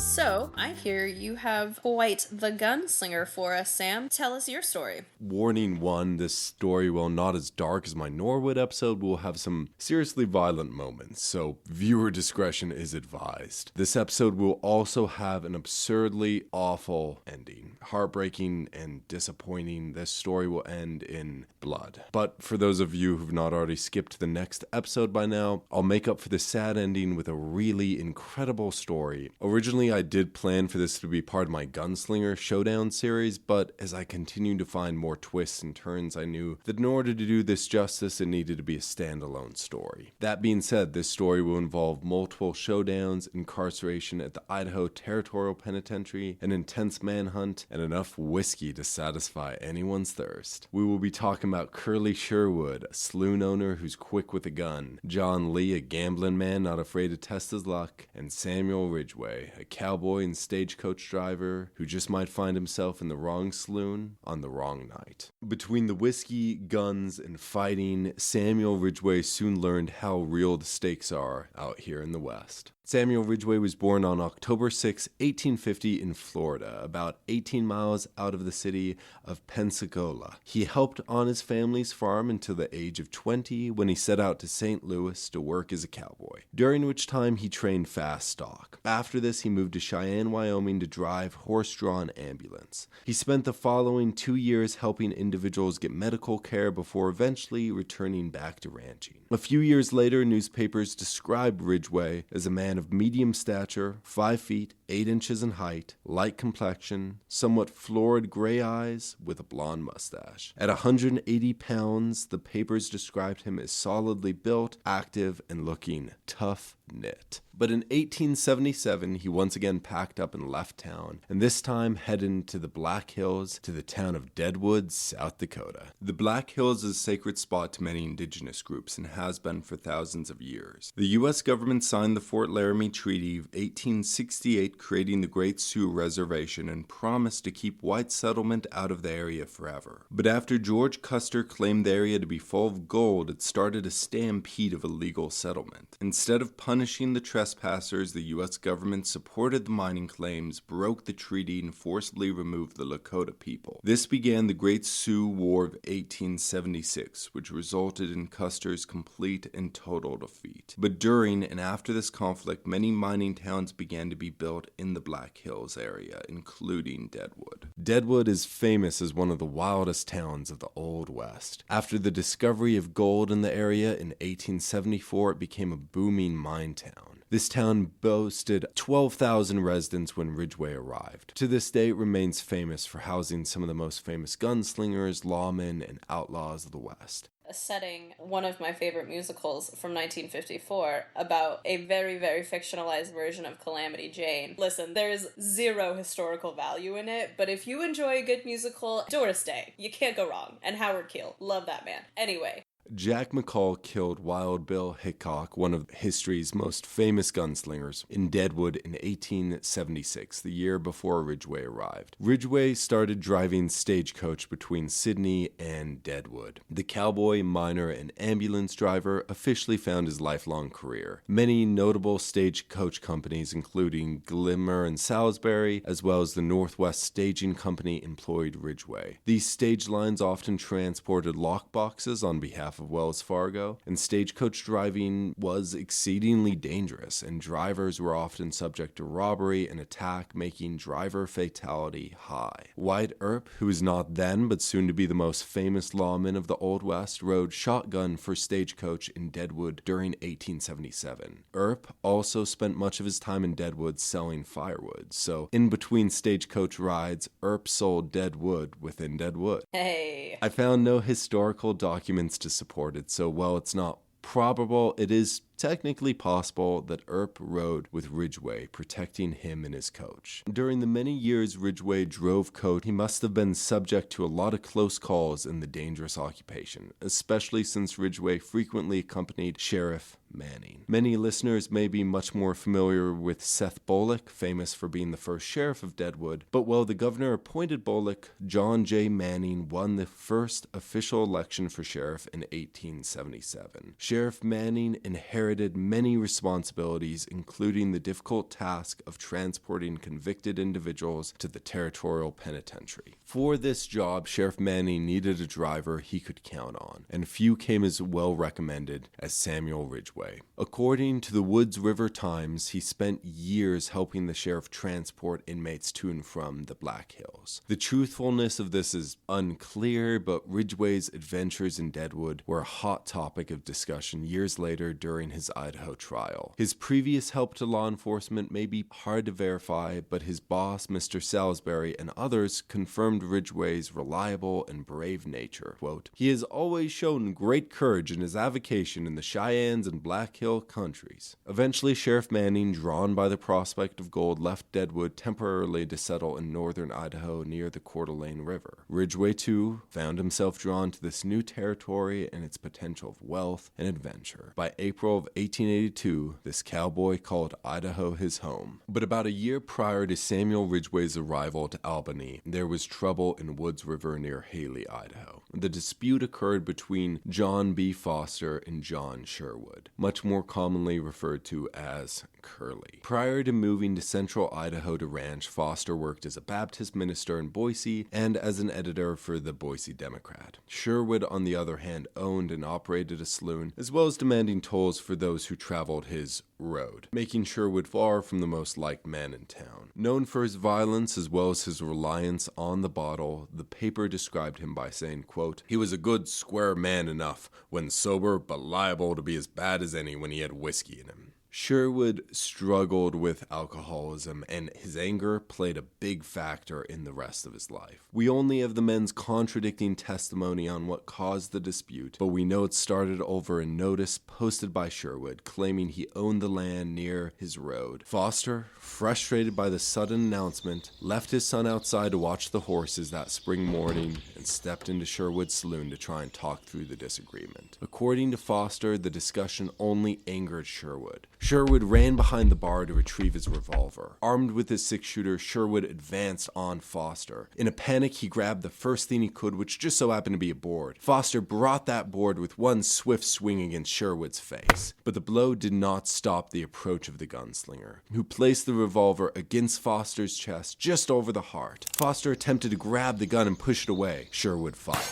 So, I hear you have quite the gunslinger for us, Sam. Tell us your story. Warning one, this story, while not as dark as my Norwood episode, will have some seriously violent moments, so viewer discretion is advised. This episode will also have an absurdly awful ending. Heartbreaking and disappointing, this story will end in blood. But for those of you who've not already skipped to the next episode by now, I'll make up for the sad ending with a really incredible story. Originally, I did plan for this to be part of my Gunslinger Showdown series, but as I continued to find more twists and turns, I knew that in order to do this justice, it needed to be a standalone story. That being said, this story will involve multiple showdowns, incarceration at the Idaho Territorial Penitentiary, an intense manhunt, and enough whiskey to satisfy anyone's thirst. We will be talking about Curly Sherwood, a saloon owner who's quick with a gun, John Lee, a gambling man not afraid to test his luck, and Samuel Ridgeway, a cowboy and stagecoach driver who just might find himself in the wrong saloon on the wrong night. Between the whiskey, guns, and fighting, Samuel Ridgeway soon learned how real the stakes are out here in the West. Samuel Ridgeway was born on October 6, 1850 in Florida, about 18 miles out of the city of Pensacola. He helped on his family's farm until the age of 20 when he set out to St. Louis to work as a cowboy, during which time he trained fast stock. After this, he moved to Cheyenne, Wyoming to drive horse-drawn ambulance. He spent the following 2 years helping individuals get medical care before eventually returning back to ranching. A few years later, newspapers described Ridgeway as a man of medium stature, 5 feet, 8 inches in height, light complexion, somewhat florid gray eyes with a blonde mustache. At 180 pounds, the papers described him as solidly built, active, and looking tough-knit. But in 1877, he once again packed up and left town, and this time headed to the Black Hills to the town of Deadwood, South Dakota. The Black Hills is a sacred spot to many indigenous groups and has been for thousands of years. The U.S. government signed the Fort Laramie Treaty of 1868, creating the Great Sioux Reservation, and promised to keep white settlement out of the area forever. But after George Custer claimed the area to be full of gold, it started a stampede of illegal settlement. Instead of punishing the trespassers, the U.S. government supported the mining claims, broke the treaty, and forcibly removed the Lakota people. This began the Great Sioux War of 1876, which resulted in Custer's complete and total defeat. But during and after this conflict, many mining towns began to be built in the Black Hills area, including Deadwood. Deadwood is famous as one of the wildest towns of the Old West. After the discovery of gold in the area in 1874, it became a booming mine town. This town boasted 12,000 residents when Ridgeway arrived. To this day, it remains famous for housing some of the most famous gunslingers, lawmen, and outlaws of the West. Setting one of my favorite musicals from 1954 about a very, very fictionalized version of Calamity Jane. Listen, there's zero historical value in it, but if you enjoy a good musical, Doris Day, you can't go wrong. And Howard Keel, love that man. Anyway. Jack McCall killed Wild Bill Hickok, one of history's most famous gunslingers, in Deadwood in 1876, the year before Ridgeway arrived. Ridgeway started driving stagecoach between Sydney and Deadwood. The cowboy, miner, and ambulance driver officially found his lifelong career. Many notable stagecoach companies, including Glimmer and Salisbury, as well as the Northwest Staging Company, employed Ridgeway. These stage lines often transported lockboxes on behalf of Wells Fargo, and stagecoach driving was exceedingly dangerous, and drivers were often subject to robbery and attack, making driver fatality high. Wyatt Earp, who is not then but soon to be the most famous lawman of the Old West, rode shotgun for stagecoach in Deadwood during 1877. Earp also spent much of his time in Deadwood selling firewood, so in between stagecoach rides, Earp sold Deadwood within Deadwood. Hey. I found no historical documents to support it, so while it's not probable, it is technically possible that Earp rode with Ridgeway, protecting him and his coach. During the many years Ridgeway drove coach, he must have been subject to a lot of close calls in the dangerous occupation, especially since Ridgeway frequently accompanied Sheriff Manning. Many listeners may be much more familiar with Seth Bullock, famous for being the first sheriff of Deadwood, but while the governor appointed Bullock, John J. Manning won the first official election for sheriff in 1877. Sheriff Manning inherited many responsibilities, including the difficult task of transporting convicted individuals to the territorial penitentiary. For this job, Sheriff Manning needed a driver he could count on, and few came as well recommended as Samuel Ridgeway. According to the Woods River Times, he spent years helping the sheriff transport inmates to and from the Black Hills. The truthfulness of this is unclear, but Ridgeway's adventures in Deadwood were a hot topic of discussion years later during his Idaho trial. His previous help to law enforcement may be hard to verify, but his boss, Mr. Salisbury, and others confirmed Ridgeway's reliable and brave nature. Quote, "He has always shown great courage in his avocation in the Cheyennes and Black Hill countries." Eventually, Sheriff Manning, drawn by the prospect of gold, left Deadwood temporarily to settle in northern Idaho near the Coeur d'Alene River. Ridgeway, too, found himself drawn to this new territory and its potential of wealth and adventure. By April of 1882, this cowboy called Idaho his home. But about a year prior to Samuel Ridgeway's arrival to Albany, there was trouble in Woods River near Haley, Idaho. The dispute occurred between John B. Foster and John Sherwood, much more commonly referred to as Curly. Prior to moving to central Idaho to ranch, Foster worked as a Baptist minister in Boise and as an editor for the Boise Democrat. Sherwood, on the other hand, owned and operated a saloon, as well as demanding tolls for those who traveled his road, making Sherwood far from the most liked man in town. Known for his violence as well as his reliance on the bottle, the paper described him by saying, quote, "He was a good, square man enough when sober, but liable to be as bad as any when he had whiskey in him." Sherwood struggled with alcoholism, and his anger played a big factor in the rest of his life. We only have the men's contradicting testimony on what caused the dispute, but we know it started over a notice posted by Sherwood claiming he owned the land near his road. Foster, frustrated by the sudden announcement, left his son outside to watch the horses that spring morning and stepped into Sherwood's saloon to try and talk through the disagreement. According to Foster, the discussion only angered Sherwood. Sherwood ran behind the bar to retrieve his revolver. Armed with his six-shooter, Sherwood advanced on Foster. In a panic, he grabbed the first thing he could, which just so happened to be a board. Foster brought that board with one swift swing against Sherwood's face. But the blow did not stop the approach of the gunslinger, who placed the revolver against Foster's chest just over the heart. Foster attempted to grab the gun and push it away. Sherwood fired.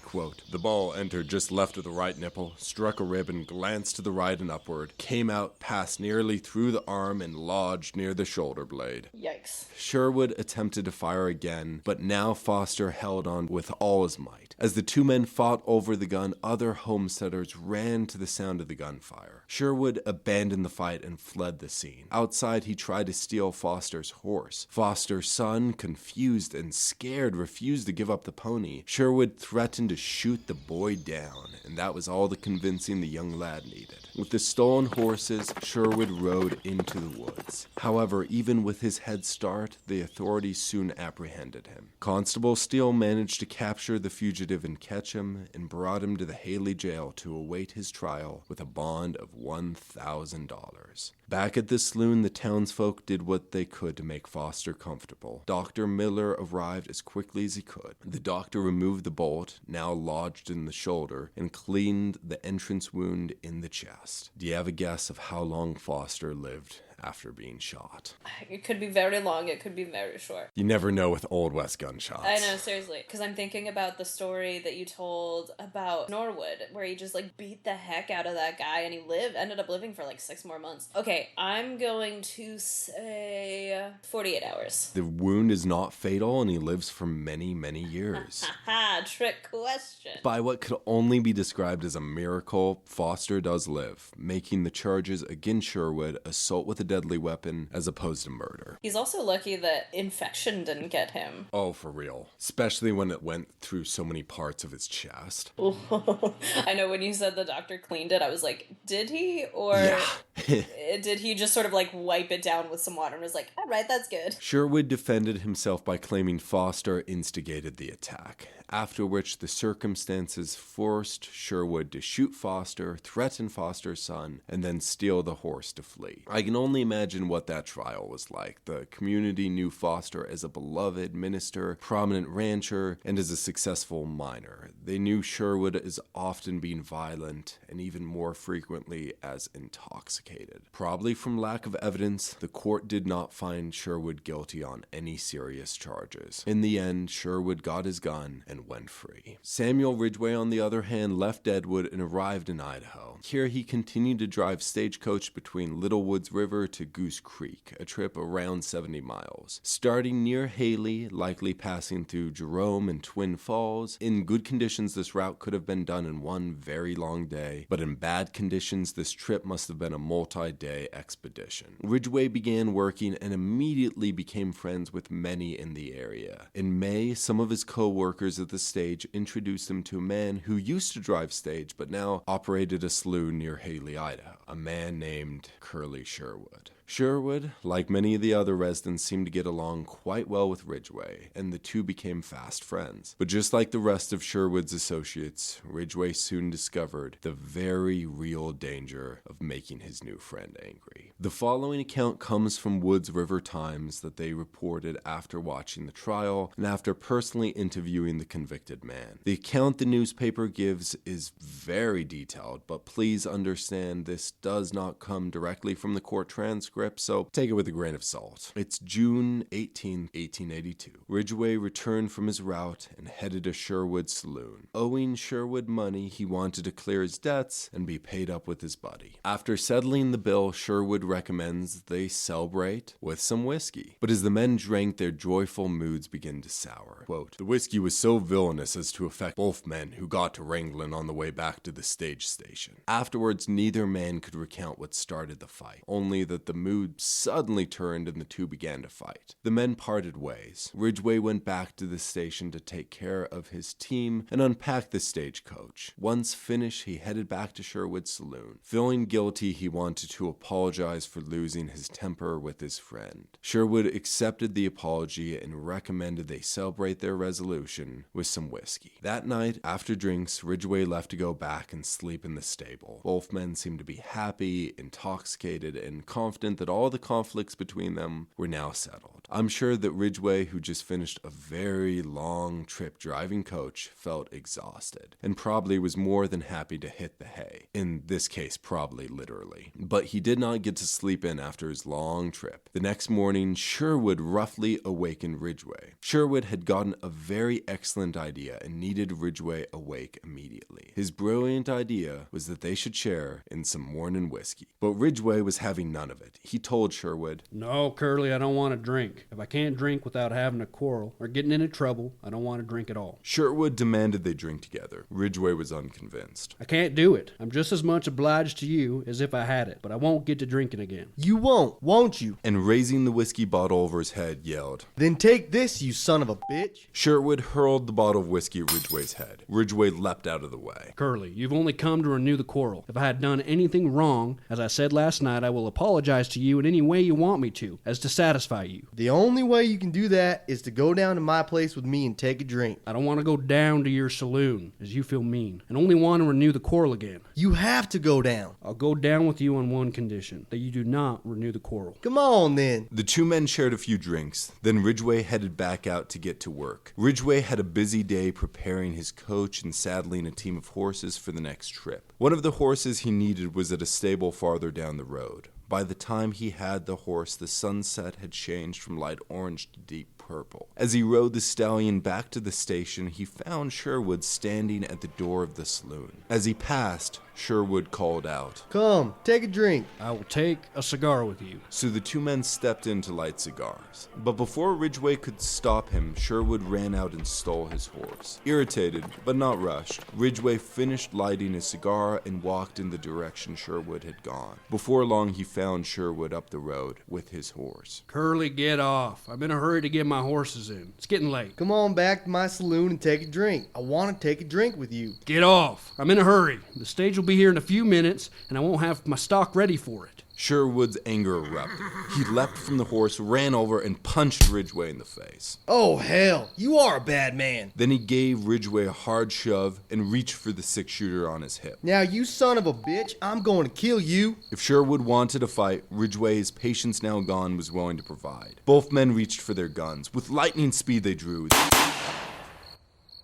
Quote, "The ball entered just left of the right nipple, struck a rib and glanced to the right and upward, came out, passed nearly through the arm and lodged near the shoulder blade." Yikes. Sherwood attempted to fire again, but now Foster held on with all his might. As the two men fought over the gun, other homesteaders ran to the sound of the gunfire. Sherwood abandoned the fight and fled the scene. Outside, he tried to steal Foster's horse. Foster's son, confused and scared, refused to give up the pony. Sherwood threatened to shoot the boy down, and that was all the convincing the young lad needed. With the stolen horses, Sherwood rode into the woods. However, even with his head start, the authorities soon apprehended him. Constable Steele managed to capture the fugitive and catch him, and brought him to the Haley jail to await his trial with a bond of $1,000. Back at the saloon, the townsfolk did what they could to make Foster comfortable. Dr. Miller arrived as quickly as he could. The doctor removed the bolt, now lodged in the shoulder, and cleaned the entrance wound in the chest. Do you have a guess of how long Foster lived after being shot? It could be very long, it could be very short. You never know with Old West gunshots. I know, seriously. Because I'm thinking about the story that you told about Norwood, where he just, beat the heck out of that guy, and he ended up living for, 6 more months. Okay, I'm going to say 48 hours. The wound is not fatal, and he lives for many, many years. Haha, trick question. By what could only be described as a miracle, Foster does live, making the charges against Sherwood assault with a deadly weapon as opposed to murder. He's also lucky that infection didn't get him. Oh, for real. Especially when it went through so many parts of his chest. I know when you said the doctor cleaned it, I was like, did he? Or did he just sort of wipe it down with some water and was like, all right, that's good. Sherwood defended himself by claiming Foster instigated the attack, after which the circumstances forced Sherwood to shoot Foster, threaten Foster's son, and then steal the horse to flee. I can only imagine what that trial was like. The community knew Foster as a beloved minister, prominent rancher, and as a successful miner. They knew Sherwood as often being violent, and even more frequently as intoxicated. Probably from lack of evidence, the court did not find Sherwood guilty on any serious charges. In the end, Sherwood got his gun and went free. Samuel Ridgeway, on the other hand, left Deadwood and arrived in Idaho. Here he continued to drive stagecoach between Little Woods River to Goose Creek, a trip around 70 miles. Starting near Haley, likely passing through Jerome and Twin Falls. In good conditions, this route could have been done in one very long day, but in bad conditions, this trip must have been a multi-day expedition. Ridgeway began working and immediately became friends with many in the area. In May, some of his co-workers at the stage introduced him to a man who used to drive stage but now operated a saloon near Haley, Idaho, a man named Curly Sherwood. Sherwood, like many of the other residents, seemed to get along quite well with Ridgeway, and the two became fast friends. But just like the rest of Sherwood's associates, Ridgeway soon discovered the very real danger of making his new friend angry. The following account comes from Woods River Times that they reported after watching the trial and after personally interviewing the convicted man. The account the newspaper gives is very detailed, but please understand this does not come directly from the court transcript, so take it with a grain of salt. It's June 18, 1882. Ridgeway returned from his route and headed to Sherwood Saloon. Owing Sherwood money, he wanted to clear his debts and be paid up with his buddy. After settling the bill, Sherwood recommends they celebrate with some whiskey. But as the men drank, their joyful moods began to sour. Quote, "The whiskey was so villainous as to affect both men, who got to wrangling on the way back to the stage station. Afterwards, neither man could recount what started the fight, only that the mood suddenly turned and the two began to fight. The men parted ways. Ridgeway went back to the station to take care of his team and unpack the stagecoach. Once finished, he headed back to Sherwood Saloon. Feeling guilty, he wanted to apologize for losing his temper with his friend. Sherwood accepted the apology and recommended they celebrate their resolution with some whiskey. That night, after drinks, Ridgeway left to go back and sleep in the stable. Both men seemed to be happy, intoxicated, and confident that all the conflicts between them were now settled. I'm sure that Ridgeway, who just finished a very long trip driving coach, felt exhausted and probably was more than happy to hit the hay. In this case, probably literally. But he did not get to sleep in after his long trip. The next morning, Sherwood roughly awakened Ridgeway. Sherwood had gotten a very excellent idea and needed Ridgeway awake immediately. His brilliant idea was that they should share in some morning whiskey. But Ridgeway was having none of it. He told Sherwood, "No, Curly, I don't want to drink. If I can't drink without having a quarrel or getting into trouble, I don't want to drink at all." Sherwood demanded they drink together. Ridgeway was unconvinced. "I can't do it. I'm just as much obliged to you as if I had it, but I won't get to drinking again." "You won't you?" And raising the whiskey bottle over his head, yelled, "Then take this, you son of a bitch." Sherwood hurled the bottle of whiskey at Ridgeway's head. Ridgeway leapt out of the way. "Curly, you've only come to renew the quarrel. If I had done anything wrong, as I said last night, I will apologize to you in any way you want me to, as to satisfy you." "The only way you can do that is to go down to my place with me and take a drink." "I don't want to go down to your saloon, as you feel mean, and only want to renew the quarrel again." "You have to go down." "I'll go down with you on one condition, that you do not renew the quarrel." "Come on, then." The two men shared a few drinks, then Ridgeway headed back out to get to work. Ridgeway had a busy day preparing his coach and saddling a team of horses for the next trip. One of the horses he needed was at a stable farther down the road. By the time he had the horse, the sunset had changed from light orange to deep purple. As he rode the stallion back to the station, he found Sherwood standing at the door of the saloon. As he passed, Sherwood called out, "Come, take a drink." "I will take a cigar with you." So the two men stepped in to light cigars. But before Ridgeway could stop him, Sherwood ran out and stole his horse. Irritated, but not rushed, Ridgeway finished lighting his cigar and walked in the direction Sherwood had gone. Before long, he found Sherwood up the road with his horse. "Curly, get off. I'm in a hurry to get my horses in. It's getting late." "Come on back to my saloon and take a drink. I want to take a drink with you." "Get off. I'm in a hurry. The stage will be here in a few minutes, and I won't have my stock ready for it." Sherwood's anger erupted. He leapt from the horse, ran over, and punched Ridgeway in the face. "Oh, hell, you are a bad man." Then he gave Ridgeway a hard shove and reached for the six-shooter on his hip. "Now, you son of a bitch, I'm going to kill you." If Sherwood wanted a fight, Ridgeway, his patience now gone, was willing to provide. Both men reached for their guns. With lightning speed, they drew.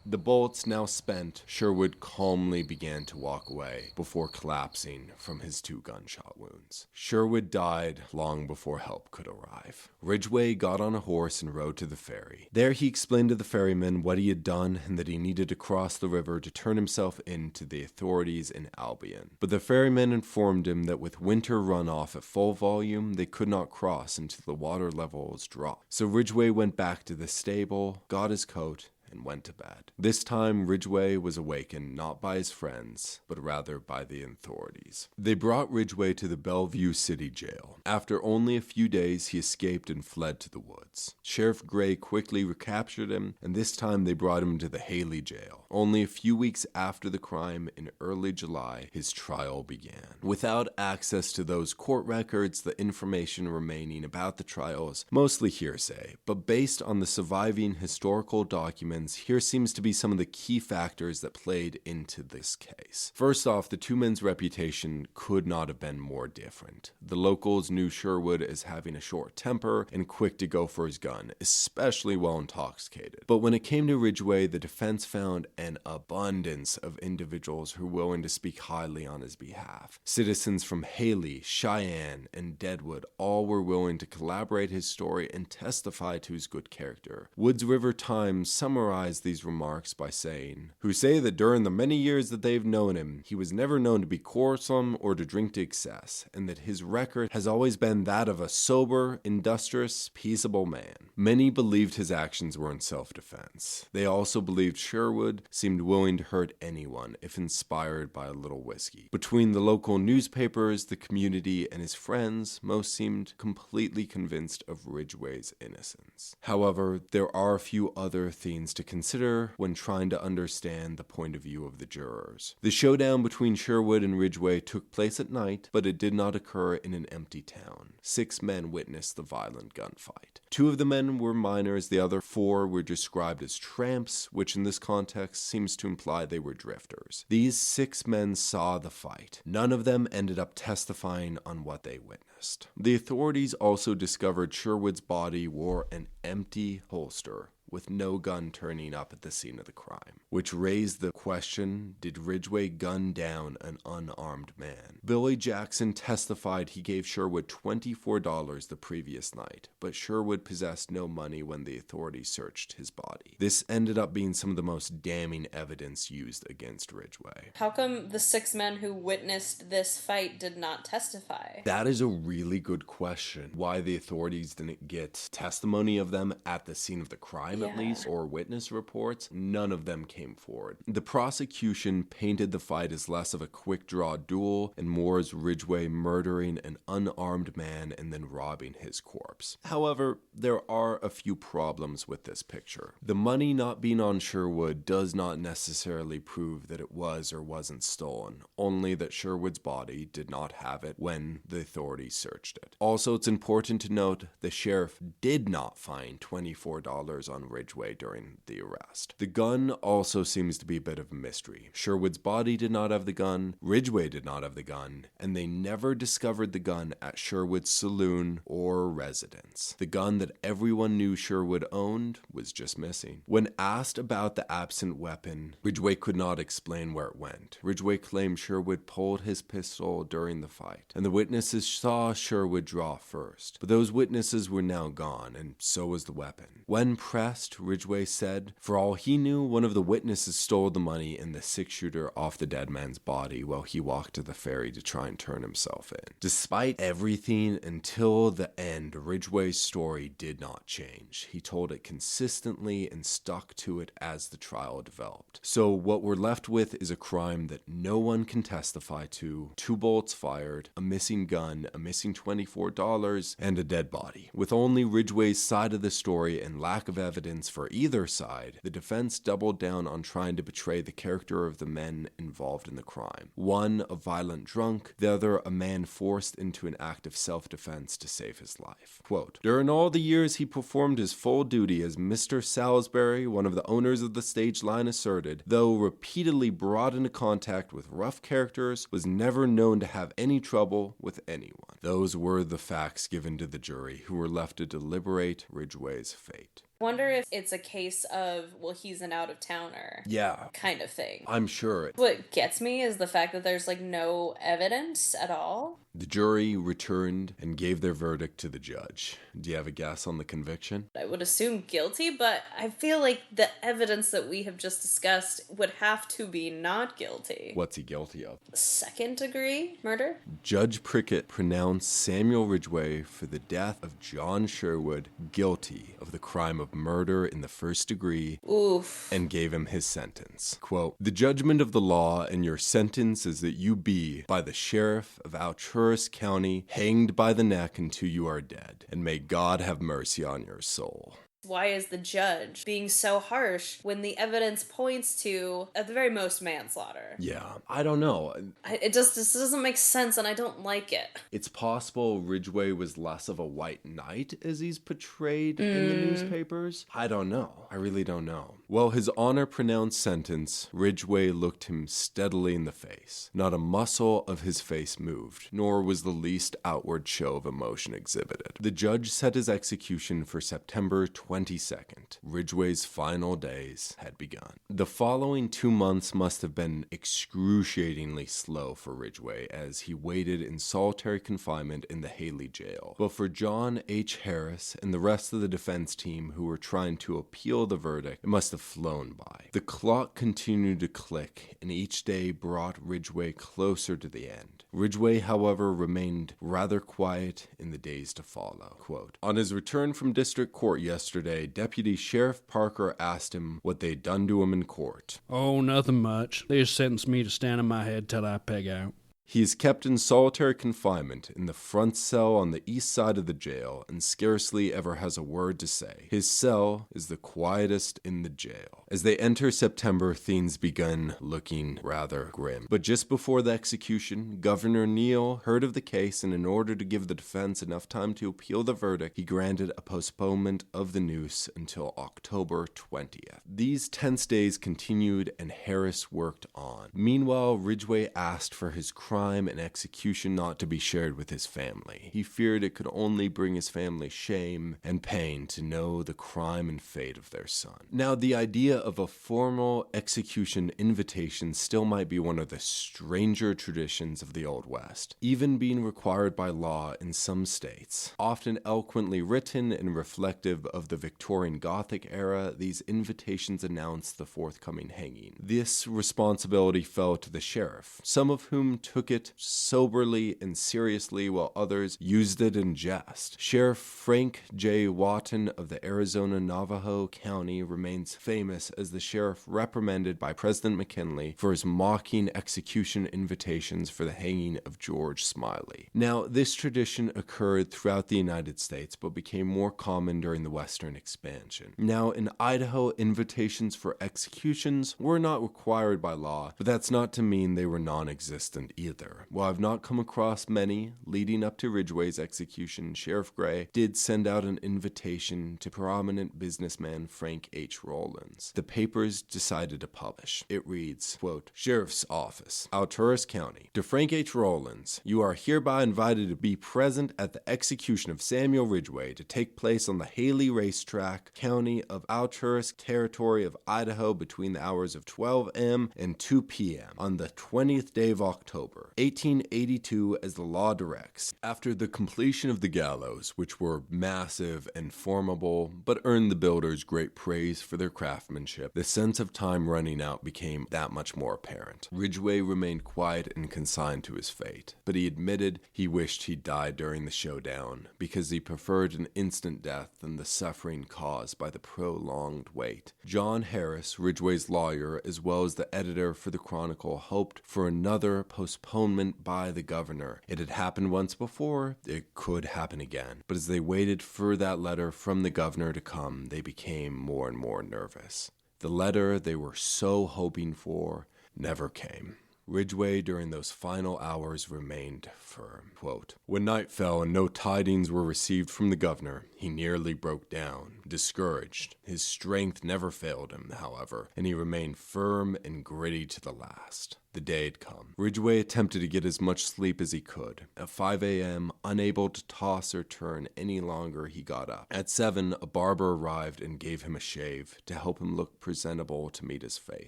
The bullets now spent, Sherwood calmly began to walk away before collapsing from his 2 gunshot wounds. Sherwood died long before help could arrive. Ridgeway got on a horse and rode to the ferry. There he explained to the ferryman what he had done and that he needed to cross the river to turn himself in to the authorities in Albion. But the ferryman informed him that with winter runoff at full volume, they could not cross until the water level was dropped. So Ridgeway went back to the stable, got his coat, and went to bed. This time, Ridgeway was awakened not by his friends, but rather by the authorities. They brought Ridgeway to the Bellevue City Jail. After only a few days, he escaped and fled to the woods. Sheriff Gray quickly recaptured him, and this time they brought him to the Haley Jail. Only a few weeks after the crime, in early July, his trial began. Without access to those court records, the information remaining about the trial is mostly hearsay, but based on the surviving historical documents, here seems to be some of the key factors that played into this case. First off, the two men's reputation could not have been more different. The locals knew Sherwood as having a short temper and quick to go for his gun, especially while intoxicated. But when it came to Ridgeway, the defense found an abundance of individuals who were willing to speak highly on his behalf. Citizens from Haley, Cheyenne, and Deadwood all were willing to collaborate his story and testify to his good character. Woods River Times summarized these remarks by saying, "Who say that during the many years that they've known him, he was never known to be quarrelsome or to drink to excess, and that his record has always been that of a sober, industrious, peaceable man." Many believed his actions were in self-defense. They also believed Sherwood seemed willing to hurt anyone if inspired by a little whiskey. Between the local newspapers, the community, and his friends, most seemed completely convinced of Ridgeway's innocence. However, there are a few other things to consider when trying to understand the point of view of the jurors. The showdown between Sherwood and Ridgeway took place at night, but it did not occur in an empty town. 6 men witnessed the violent gunfight. 2 of the men were minors, the other 4 were described as tramps, which in this context seems to imply they were drifters. These 6 men saw the fight. None of them ended up testifying on what they witnessed. The authorities also discovered Sherwood's body wore an empty holster, with no gun turning up at the scene of the crime, which raised the question, did Ridgeway gun down an unarmed man? Billy Jackson testified he gave Sherwood $24 the previous night, but Sherwood possessed no money when the authorities searched his body. This ended up being some of the most damning evidence used against Ridgeway. How come the 6 men who witnessed this fight did not testify? That is a really good question. Why the authorities didn't get testimony of them at the scene of the crime, at least, or witness reports, none of them came forward. The prosecution painted the fight as less of a quick draw duel and more as Ridgeway murdering an unarmed man and then robbing his corpse. However, there are a few problems with this picture. The money not being on Sherwood does not necessarily prove that it was or wasn't stolen, only that Sherwood's body did not have it when the authorities searched it. Also, it's important to note the sheriff did not find $24 on Ridgeway during the arrest. The gun also seems to be a bit of a mystery. Sherwood's body did not have the gun, Ridgeway did not have the gun, and they never discovered the gun at Sherwood's saloon or residence. The gun that everyone knew Sherwood owned was just missing. When asked about the absent weapon, Ridgeway could not explain where it went. Ridgeway claimed Sherwood pulled his pistol during the fight, and the witnesses saw Sherwood draw first. But those witnesses were now gone, and so was the weapon. When pressed, Ridgeway said, for all he knew, one of the witnesses stole the money in the 6-shooter off the dead man's body while he walked to the ferry to try and turn himself in. Despite everything, until the end, Ridgeway's story did not change. He told it consistently and stuck to it as the trial developed. So what we're left with is a crime that no one can testify to, 2 bullets fired, a missing gun, a missing $24, and a dead body. With only Ridgeway's side of the story and lack of evidence for either side, the defense doubled down on trying to portray the character of the men involved in the crime. One, a violent drunk, the other, a man forced into an act of self-defense to save his life. Quote, during all the years he performed his full duty as Mr. Salisbury, one of the owners of the stage line, asserted, though repeatedly brought into contact with rough characters, was never known to have any trouble with anyone. Those were the facts given to the jury, who were left to deliberate Ridgeway's fate. Wonder if it's a case of, well, he's an out-of-towner. Yeah. Kind of thing. I'm sure. What gets me is the fact that there's, no evidence at all. The jury returned and gave their verdict to the judge. Do you have a guess on the conviction? I would assume guilty, but I feel like the evidence that we have just discussed would have to be not guilty. What's he guilty of? Second-degree murder? Judge Prickett pronounced Samuel Ridgeway for the death of John Sherwood guilty of the crime of murder in the first degree. Oof. And gave him his sentence. Quote, "The judgment of the law and your sentence is that you be, by the sheriff of Alturas County, hanged by the neck until you are dead, and may God have mercy on your soul." Why is the judge being so harsh when the evidence points to, at the very most, manslaughter? Yeah, I don't know. This doesn't make sense, and I don't like it. It's possible Ridgeway was less of a white knight as he's portrayed in the newspapers. I don't know. I really don't know. Well, his honor-pronounced sentence, Ridgeway looked him steadily in the face. Not a muscle of his face moved, nor was the least outward show of emotion exhibited. The judge set his execution for September 22nd. Ridgeway's final days had begun. The following 2 months must have been excruciatingly slow for Ridgeway as he waited in solitary confinement in the Haley jail. But for John H. Harris and the rest of the defense team who were trying to appeal the verdict, it must have flown by. The clock continued to click, and each day brought Ridgeway closer to the end. Ridgeway, however, remained rather quiet in the days to follow. Quote, "On his return from district court yesterday, Deputy Sheriff Parker asked him what they'd done to him in court. Oh, nothing much. They just sentenced me to stand on my head till I peg out. He is kept in solitary confinement in the front cell on the east side of the jail and scarcely ever has a word to say. His cell is the quietest in the jail." As they enter September, things begun looking rather grim. But just before the execution, Governor Neal heard of the case, and in order to give the defense enough time to appeal the verdict, he granted a postponement of the noose until October 20th. These tense days continued, and Harris worked on. Meanwhile, Ridgeway asked for his crime and execution not to be shared with his family. He feared it could only bring his family shame and pain to know the crime and fate of their son. Now, the idea of a formal execution invitation still might be one of the stranger traditions of the Old West, even being required by law in some states. Often eloquently written and reflective of the Victorian Gothic era, these invitations announced the forthcoming hanging. This responsibility fell to the sheriff, some of whom took it soberly and seriously while others used it in jest. Sheriff Frank J. Watton of the Arizona Navajo County remains famous as the sheriff reprimanded by President McKinley for his mocking execution invitations for the hanging of George Smiley. Now, this tradition occurred throughout the United States but became more common during the Western expansion. Now, in Idaho, invitations for executions were not required by law, but that's not to mean they were non-existent either. While I've not come across many leading up to Ridgeway's execution, Sheriff Gray did send out an invitation to prominent businessman Frank H. Rollins. The papers decided to publish. It reads, quote, "Sheriff's Office, Alturas County. To Frank H. Rollins, you are hereby invited to be present at the execution of Samuel Ridgeway to take place on the Haley Racetrack, County of Alturas, Territory of Idaho, between the hours of 12 a.m. and 2 p.m. on the 20th day of October, 1882, as the law directs." After the completion of the gallows, which were massive and formidable, but earned the builders great praise for their craftsmanship, the sense of time running out became that much more apparent. Ridgeway remained quiet and consigned to his fate, but he admitted he wished he'd died during the showdown because he preferred an instant death than the suffering caused by the prolonged wait. John Harris, Ridgeway's lawyer, as well as the editor for the Chronicle, hoped for another postponement by the governor. It had happened once before, it could happen again. But as they waited for that letter from the governor to come, they became more and more nervous. The letter they were so hoping for never came. Ridgeway, during those final hours, remained firm. Quote, "When night fell and no tidings were received from the governor, he nearly broke down, discouraged. His strength never failed him, however, and he remained firm and gritty to the last. The day had come. Ridgeway attempted to get as much sleep as he could. At 5 a.m., unable to toss or turn any longer, he got up. At 7, a barber arrived and gave him a shave to help him look presentable to meet his fate.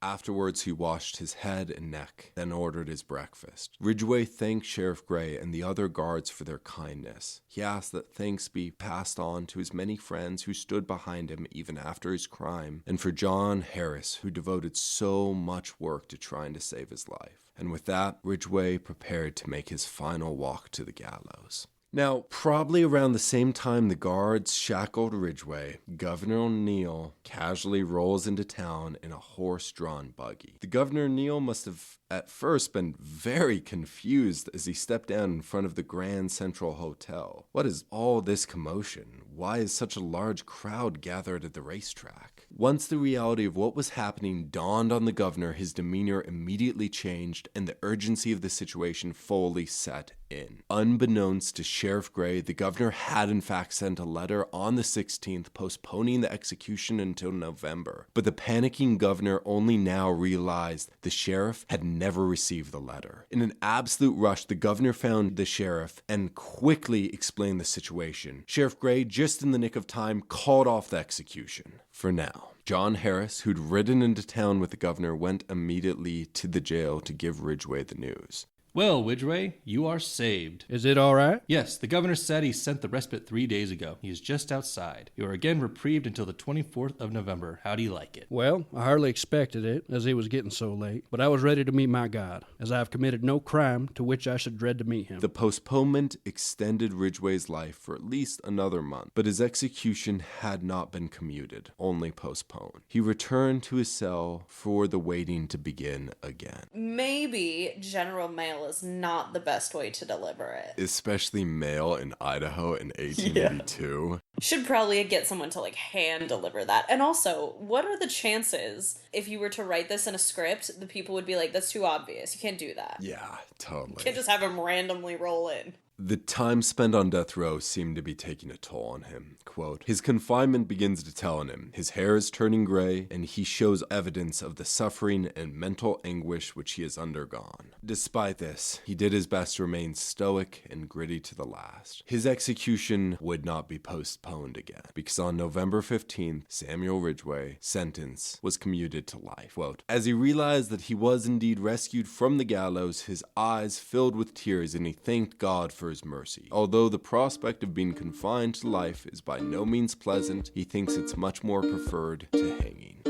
Afterwards, he washed his head and neck, then ordered his breakfast. Ridgeway thanked Sheriff Gray and the other guards for their kindness. He asked that thanks be passed on to his many friends who stood behind him even after his crime, and for John Harris, who devoted so much work to trying to save his life. And with that, Ridgeway prepared to make his final walk to the gallows. Now, probably around the same time the guards shackled Ridgeway, Governor O'Neill casually rolls into town in a horse-drawn buggy. The Governor O'Neill must have at first been very confused as he stepped down in front of the Grand Central Hotel. What is all this commotion? Why is such a large crowd gathered at the racetrack? Once the reality of what was happening dawned on the governor, his demeanor immediately changed and the urgency of the situation fully set in. Unbeknownst to Sheriff Gray, the governor had in fact sent a letter on the 16th postponing the execution until November. But the panicking governor only now realized the sheriff had never received the letter. In an absolute rush, the governor found the sheriff and quickly explained the situation. Sheriff Gray, just in the nick of time, called off the execution. For now. John Harris, who'd ridden into town with the governor, went immediately to the jail to give Ridgeway the news. Well, Ridgeway, you are saved. Is it all right? Yes, the governor said he sent the respite 3 days ago. He is just outside. You are again reprieved until the 24th of November. How do you like it? Well, I hardly expected it, as it was getting so late. But I was ready to meet my God, as I have committed no crime to which I should dread to meet him. The postponement extended Ridgeway's life for at least another month, but his execution had not been commuted, only postponed. He returned to his cell for the waiting to begin again. Maybe General Mail is not the best way to deliver it. Especially mail in Idaho in 1882. Yeah. Should probably get someone to hand deliver that. And also, what are the chances if you were to write this in a script, the people would be like, that's too obvious. You can't do that. Yeah, totally. You can't just have him randomly roll in. The time spent on death row seemed to be taking a toll on him. Quote, his confinement begins to tell on him. His hair is turning gray, and he shows evidence of the suffering and mental anguish which he has undergone. Despite this, he did his best to remain stoic and gritty to the last. His execution would not be postponed again, because on November 15th, Samuel Ridgeway's sentence was commuted to life. Quote, as he realized that he was indeed rescued from the gallows, his eyes filled with tears, and he thanked God for his mercy. Although the prospect of being confined to life is by no means pleasant, he thinks it's much more preferred to hanging.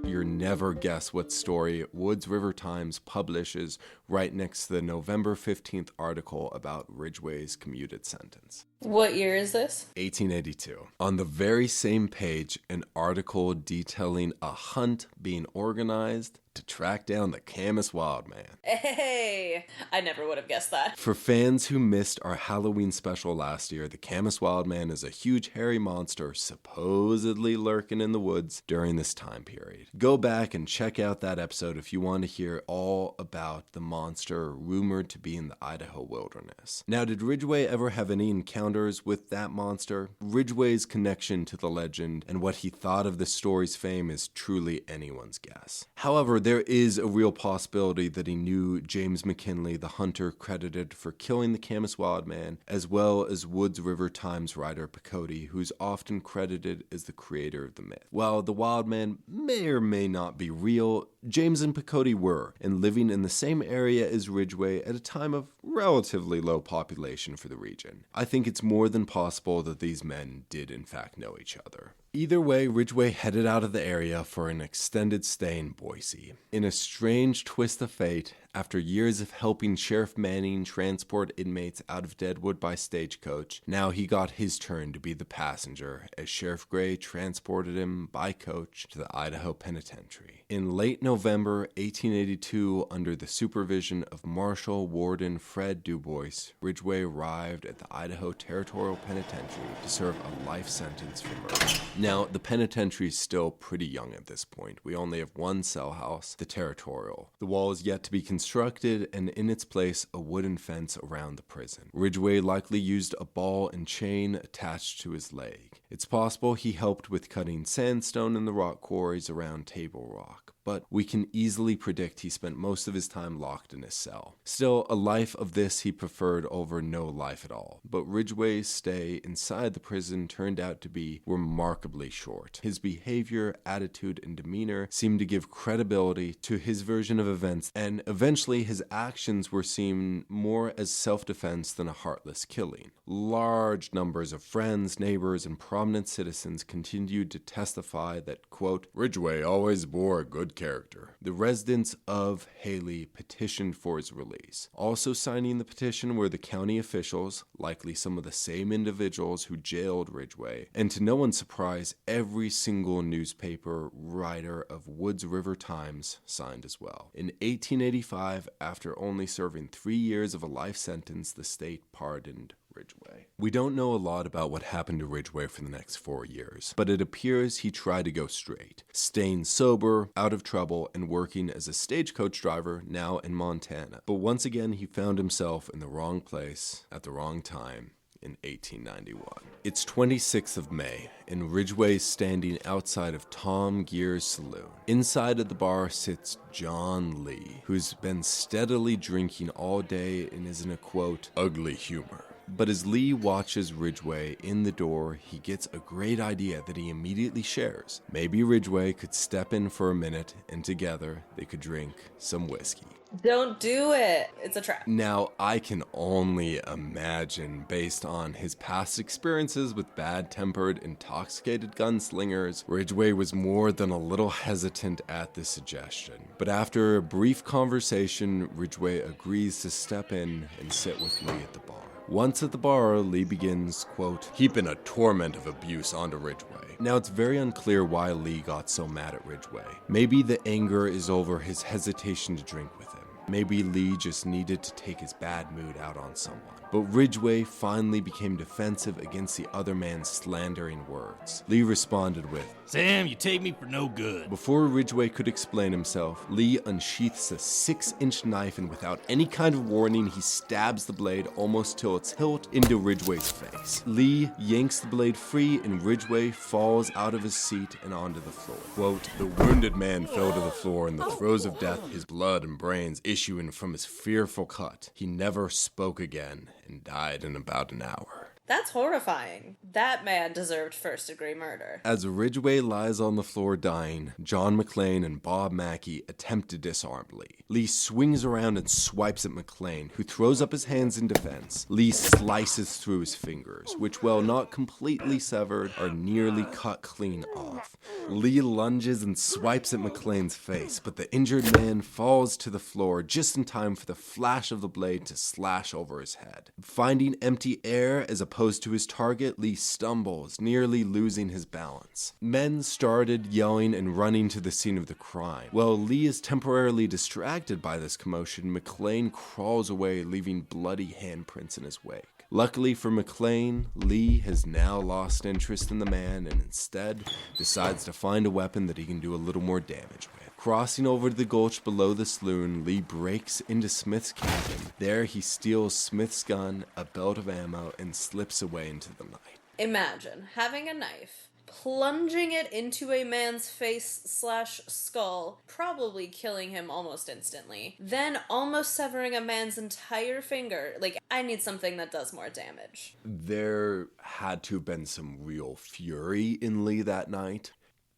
You'll never guess what story Woods River Times publishes right next to the November 15th article about Ridgeway's commuted sentence. What year is this? 1882. On the very same page, an article detailing a hunt being organized to track down the Camas Wildman. Hey, I never would have guessed that. For fans who missed our Halloween special last year, the Camas Wildman is a huge hairy monster supposedly lurking in the woods during this time period. Go back and check out that episode if you want to hear all about the monster rumored to be in the Idaho wilderness. Now, did Ridgeway ever have any encounters with that monster? Ridgeway's connection to the legend and what he thought of the story's fame is truly anyone's guess. However, there is a real possibility that he knew James McKinley, the hunter credited for killing the Camas Wildman, as well as Woods River Times writer Dakota, who's often credited as the creator of the myth. While the Wildman may or may not be real, James and Dakota were, and living in the same area as Ridgeway at a time of relatively low population for the region. I think it's more than possible that these men did in fact know each other. Either way, Ridgeway headed out of the area for an extended stay in Boise. In a strange twist of fate, after years of helping Sheriff Manning transport inmates out of Deadwood by stagecoach, now he got his turn to be the passenger as Sheriff Gray transported him by coach to the Idaho Penitentiary. In late November 1882, under the supervision of Marshal Warden Fred Dubois, Ridgeway arrived at the Idaho Territorial Penitentiary to serve a life sentence for murder. Now, the penitentiary is still pretty young at this point. We only have one cell house, the Territorial. The wall is yet to be constructed, and in its place, a wooden fence around the prison. Ridgeway likely used a ball and chain attached to his leg. It's possible he helped with cutting sandstone in the rock quarries around Table Rock, but we can easily predict he spent most of his time locked in his cell. Still, a life of this he preferred over no life at all, but Ridgeway's stay inside the prison turned out to be remarkably short. His behavior, attitude, and demeanor seemed to give credibility to his version of events, and eventually his actions were seen more as self-defense than a heartless killing. Large numbers of friends, neighbors, and prominent citizens continued to testify that, quote, Ridgeway always bore a good character. The residents of Haley petitioned for his release. Also signing the petition were the county officials, likely some of the same individuals who jailed Ridgeway, and to no one's surprise, every single newspaper writer of Woods River Times signed as well. In 1885, after only serving 3 years of a life sentence, the state pardoned Ridgeway. We don't know a lot about what happened to Ridgeway for the next 4 years, but it appears he tried to go straight, staying sober, out of trouble, and working as a stagecoach driver now in Montana. But once again, he found himself in the wrong place at the wrong time in 1891. It's 26th of May, and Ridgeway is standing outside of Tom Gear's saloon. Inside of the bar sits John Lee, who's been steadily drinking all day and is in a, quote, ugly humor. But as Lee watches Ridgeway in the door, he gets a great idea that he immediately shares. Maybe Ridgeway could step in for a minute, and together they could drink some whiskey. Don't do it. It's a trap. Now, I can only imagine, based on his past experiences with bad-tempered, intoxicated gunslingers, Ridgeway was more than a little hesitant at the suggestion. But after a brief conversation, Ridgeway agrees to step in and sit with Lee at the bar. Once at the bar, Lee begins, quote, heaping a torment of abuse onto Ridgeway. Now, it's very unclear why Lee got so mad at Ridgeway. Maybe the anger is over his hesitation to drink with him. Maybe Lee just needed to take his bad mood out on someone. But Ridgeway finally became defensive against the other man's slandering words. Lee responded with, Sam, you take me for no good. Before Ridgeway could explain himself, Lee unsheaths a 6-inch knife, and without any kind of warning, he stabs the blade almost till its hilt into Ridgeway's face. Lee yanks the blade free, and Ridgeway falls out of his seat and onto the floor. Quote, the wounded man fell to the floor in the throes of death, his blood and brains issuing from his fearful cut. He never spoke again and died in about an hour. That's horrifying. That man deserved first-degree murder. As Ridgeway lies on the floor dying, John McClane and Bob Mackey attempt to disarm Lee. Lee swings around and swipes at McClane, who throws up his hands in defense. Lee slices through his fingers, which, while not completely severed, are nearly cut clean off. Lee lunges and swipes at McClane's face, but the injured man falls to the floor just in time for the flash of the blade to slash over his head. Finding empty air as opposed to his target, Lee stumbles, nearly losing his balance. Men started yelling and running to the scene of the crime. While Lee is temporarily distracted by this commotion, McClane crawls away, leaving bloody handprints in his wake. Luckily for McClane, Lee has now lost interest in the man and instead decides to find a weapon that he can do a little more damage with. Crossing over to the gulch below the saloon, Lee breaks into Smith's cabin. There he steals Smith's gun, a belt of ammo, and slips away into the night. Imagine having a knife, plunging it into a man's face/skull, probably killing him almost instantly, then almost severing a man's entire finger. Like, I need something that does more damage. There had to have been some real fury in Lee that night.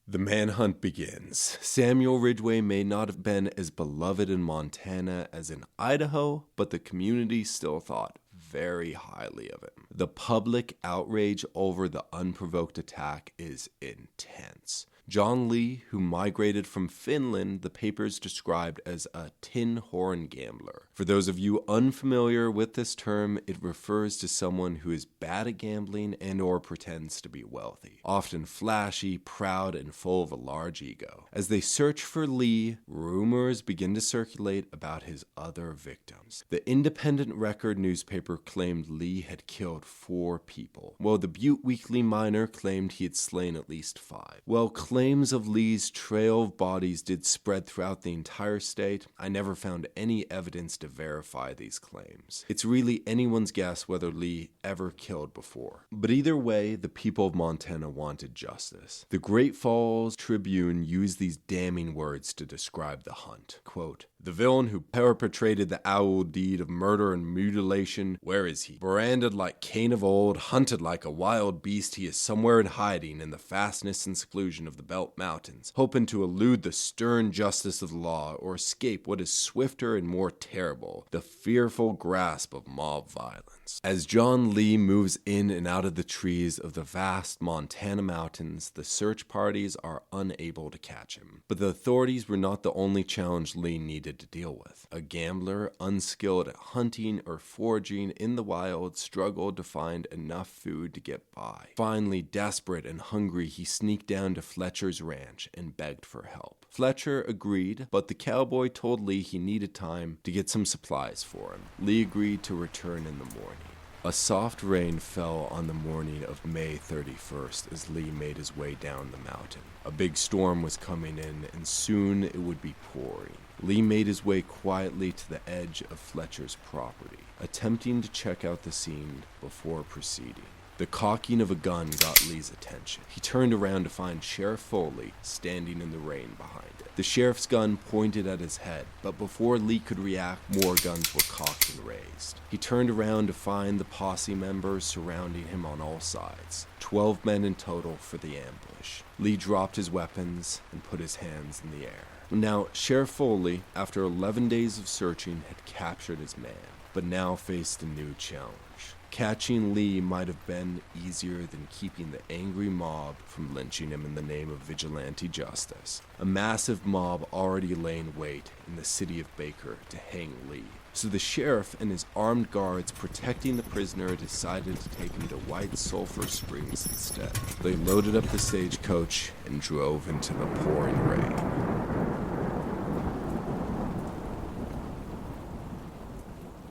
The manhunt begins. Samuel Ridgeway may not have been as beloved in Montana as in Idaho, but the community still thought very highly of him. The public outrage over the unprovoked attack is intense. John Lee, who migrated from Finland, the papers described as a tin horn gambler. For those of you unfamiliar with this term, it refers to someone who is bad at gambling and or pretends to be wealthy, often flashy, proud, and full of a large ego. As they search for Lee, rumors begin to circulate about his other victims. The Independent Record newspaper claimed Lee had killed 4 people, while the Butte Weekly Miner claimed he had slain at least 5. While claims of Lee's trail of bodies did spread throughout the entire state, I never found any evidence to verify these claims. It's really anyone's guess whether Lee ever killed before. But either way, the people of Montana wanted justice. The Great Falls Tribune used these damning words to describe the hunt. Quote, "The villain who perpetrated the owl deed of murder and mutilation, where is he? Branded like Cain of old, hunted like a wild beast, he is somewhere in hiding in the fastness and seclusion of the Belt Mountains, hoping to elude the stern justice of the law or escape what is swifter and more terrible, the fearful grasp of mob violence." As John Lee moves in and out of the trees of the vast Montana mountains, the search parties are unable to catch him. But the authorities were not the only challenge Lee needed to deal with. A gambler, unskilled at hunting or foraging in the wild, struggled to find enough food to get by. Finally, desperate and hungry, he sneaked down to Fletcher's ranch and begged for help. Fletcher agreed, but the cowboy told Lee he needed time to get some supplies for him. Lee agreed to return in the morning. A soft rain fell on the morning of May 31st as Lee made his way down the mountain. A big storm was coming in, and soon it would be pouring. Lee made his way quietly to the edge of Fletcher's property, attempting to check out the scene before proceeding. The cocking of a gun got Lee's attention. He turned around to find Sheriff Foley standing in the rain behind it. The sheriff's gun pointed at his head, but before Lee could react, more guns were cocked and raised. He turned around to find the posse members surrounding him on all sides. 12 men in total for the ambush. Lee dropped his weapons and put his hands in the air. Now, Sheriff Foley, after 11 days of searching, had captured his man, but now faced a new challenge. Catching Lee might have been easier than keeping the angry mob from lynching him in the name of vigilante justice. A massive mob already lay in wait in the city of Baker to hang Lee. So the sheriff and his armed guards protecting the prisoner decided to take him to White Sulphur Springs instead. They loaded up the stagecoach and drove into the pouring rain.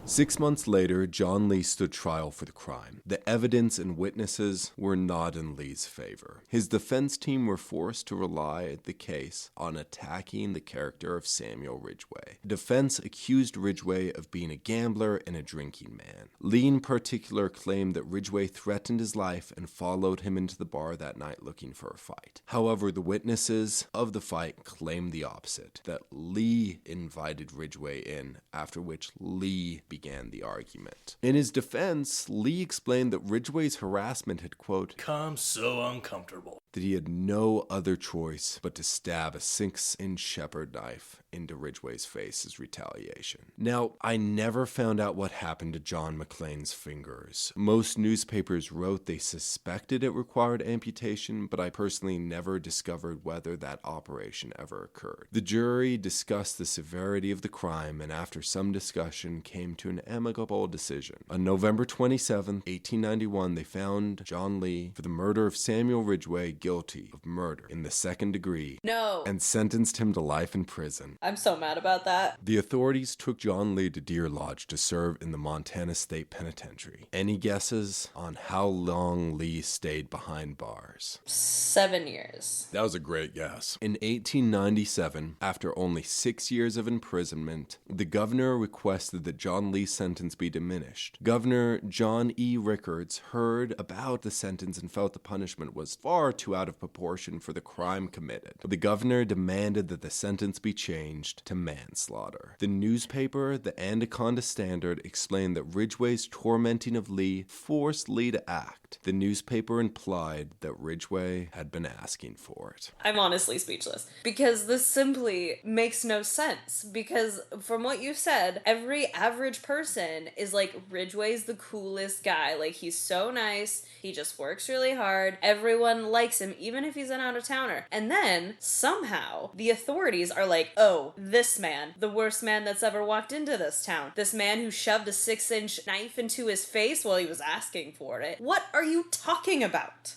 Six months later, John Lee stood trial for the crime. The evidence and witnesses were not in Lee's favor. His defense team were forced to rely the case on attacking the character of Samuel Ridgeway. Defense accused Ridgeway of being a gambler and a drinking man. Lee in particular claimed that Ridgeway threatened his life and followed him into the bar that night looking for a fight. However, the witnesses of the fight claimed the opposite, that Lee invited Ridgeway in, after which Lee began the argument. In his defense, Lee explained that Ridgeway's harassment had, quote, "Come so uncomfortable," that he had no other choice but to stab a 6-inch shepherd knife into Ridgeway's face as retaliation. Now, I never found out what happened to John McClane's fingers. Most newspapers wrote they suspected it required amputation, but I personally never discovered whether that operation ever occurred. The jury discussed the severity of the crime and after some discussion came to an amicable decision. On November 27, 1891, they found John Lee for the murder of Samuel Ridgeway guilty of murder in the 2nd degree. No. And sentenced him to life in prison. I'm so mad about that. The authorities took John Lee to Deer Lodge to serve in the Montana State Penitentiary. Any guesses on how long Lee stayed behind bars? 7 years. That was a great guess. In 1897, after only 6 years of imprisonment, the governor requested that John Lee's sentence be diminished. Governor John E. Rickards heard about the sentence and felt the punishment was far too out of proportion for the crime committed. The governor demanded that the sentence be changed to manslaughter. The newspaper, the Anaconda Standard, explained that Ridgeway's tormenting of Lee forced Lee to act. The newspaper implied that Ridgeway had been asking for it. I'm honestly speechless because this simply makes no sense, because from what you said, every average person is like, Ridgeway's the coolest guy, like he's so nice, he just works really hard, everyone likes him even if he's an out-of-towner. And then, somehow, the authorities are like, oh, this man, the worst man that's ever walked into this town. This man who shoved a 6-inch knife into his face while he was asking for it. What are you talking about?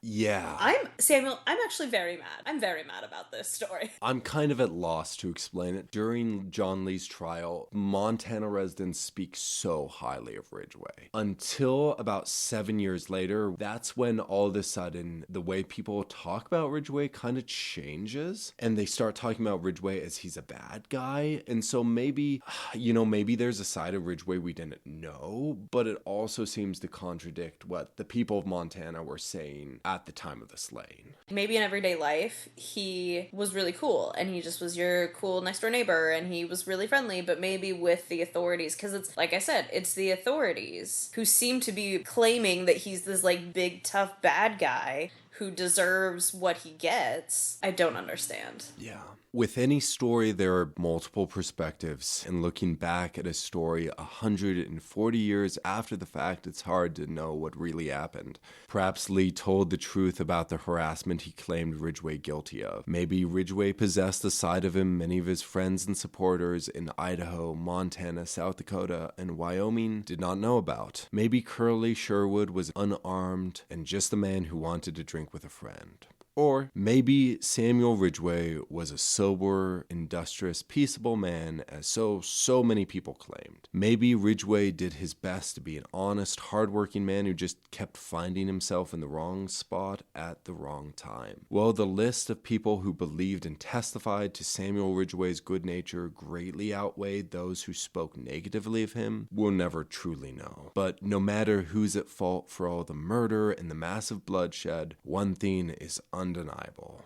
Yeah. Samuel, I'm actually very mad. I'm very mad about this story. I'm kind of at loss to explain it. During John Lee's trial, Montana residents speak so highly of Ridgeway. Until about 7 years later, that's when all of a sudden the way people talk about Ridgeway kind of changes. And they start talking about Ridgeway as he's a bad guy. And so maybe, maybe there's a side of Ridgeway we didn't know, but it also seems to contradict what the people of Montana were saying at the time of the slaying. Maybe in everyday life, he was really cool and he just was your cool next door neighbor and he was really friendly, but maybe with the authorities, because it's, like I said, it's the authorities who seem to be claiming that he's this like big tough bad guy who deserves what he gets. I don't understand. Yeah. With any story, there are multiple perspectives, and looking back at a story 140 years after the fact, it's hard to know what really happened. Perhaps Lee told the truth about the harassment he claimed Ridgeway guilty of. Maybe Ridgeway possessed a side of him many of his friends and supporters in Idaho, Montana, South Dakota, and Wyoming did not know about. Maybe Curly Sherwood was unarmed and just a man who wanted to drink with a friend. Or maybe Samuel Ridgeway was a sober, industrious, peaceable man, as so many people claimed. Maybe Ridgeway did his best to be an honest, hardworking man who just kept finding himself in the wrong spot at the wrong time. Well, the list of people who believed and testified to Samuel Ridgeway's good nature greatly outweighed those who spoke negatively of him. We'll never truly know. But no matter who's at fault for all the murder and the massive bloodshed, one thing is undeniable.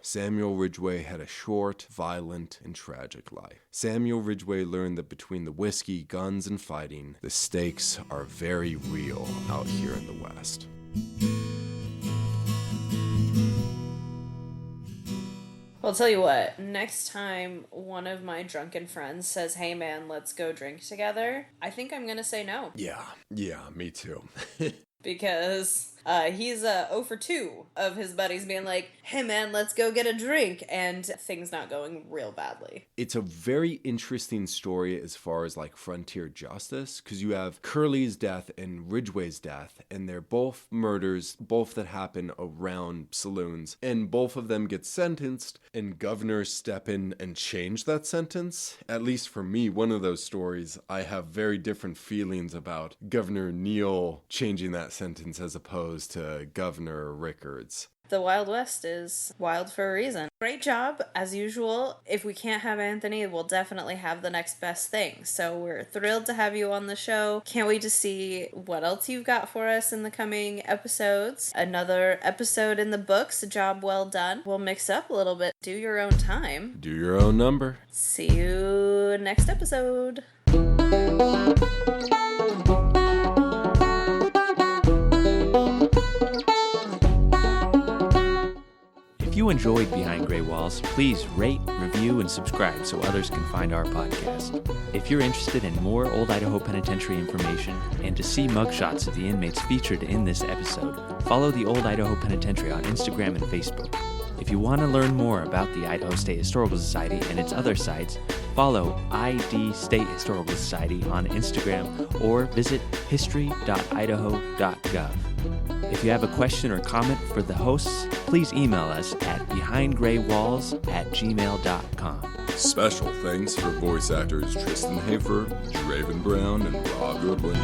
Samuel Ridgeway had a short, violent, and tragic life. Samuel Ridgeway learned that between the whiskey, guns, and fighting, the stakes are very real out here in the West. Well, I'll tell you what, next time one of my drunken friends says, hey man, let's go drink together, I think I'm gonna say no. Yeah, me too. Because he's 0 for 2 of his buddies being like, hey man, let's go get a drink, and things not going real badly. It's a very interesting story as far as like frontier justice, because you have Curly's death and Ridgeway's death, and they're both murders, both that happen around saloons, and both of them get sentenced, and governors step in and change that sentence. At least for me, one of those stories, I have very different feelings about Governor Neal changing that sentence as opposed to Governor Rickards. The Wild West is wild for a reason. Great job, as usual. If we can't have Anthony, we'll definitely have the next best thing. So we're thrilled to have you on the show. Can't wait to see what else you've got for us in the coming episodes. Another episode in the books, a job well done. We'll mix up a little bit. Do your own time. Do your own number. See you next episode. If you enjoyed Behind Gray Walls, please rate, review, and subscribe so others can find our podcast. If you're interested in more Old Idaho Penitentiary information and to see mugshots of the inmates featured in this episode, follow the Old Idaho Penitentiary on Instagram and Facebook. If you want to learn more about the Idaho State Historical Society and its other sites, follow ID State Historical Society on Instagram or visit history.idaho.gov. If you have a question or comment for the hosts, please email us at behindgraywalls@gmail.com. Special thanks for voice actors Tristan Hafer, Draven Brown, and Rob Goodwin.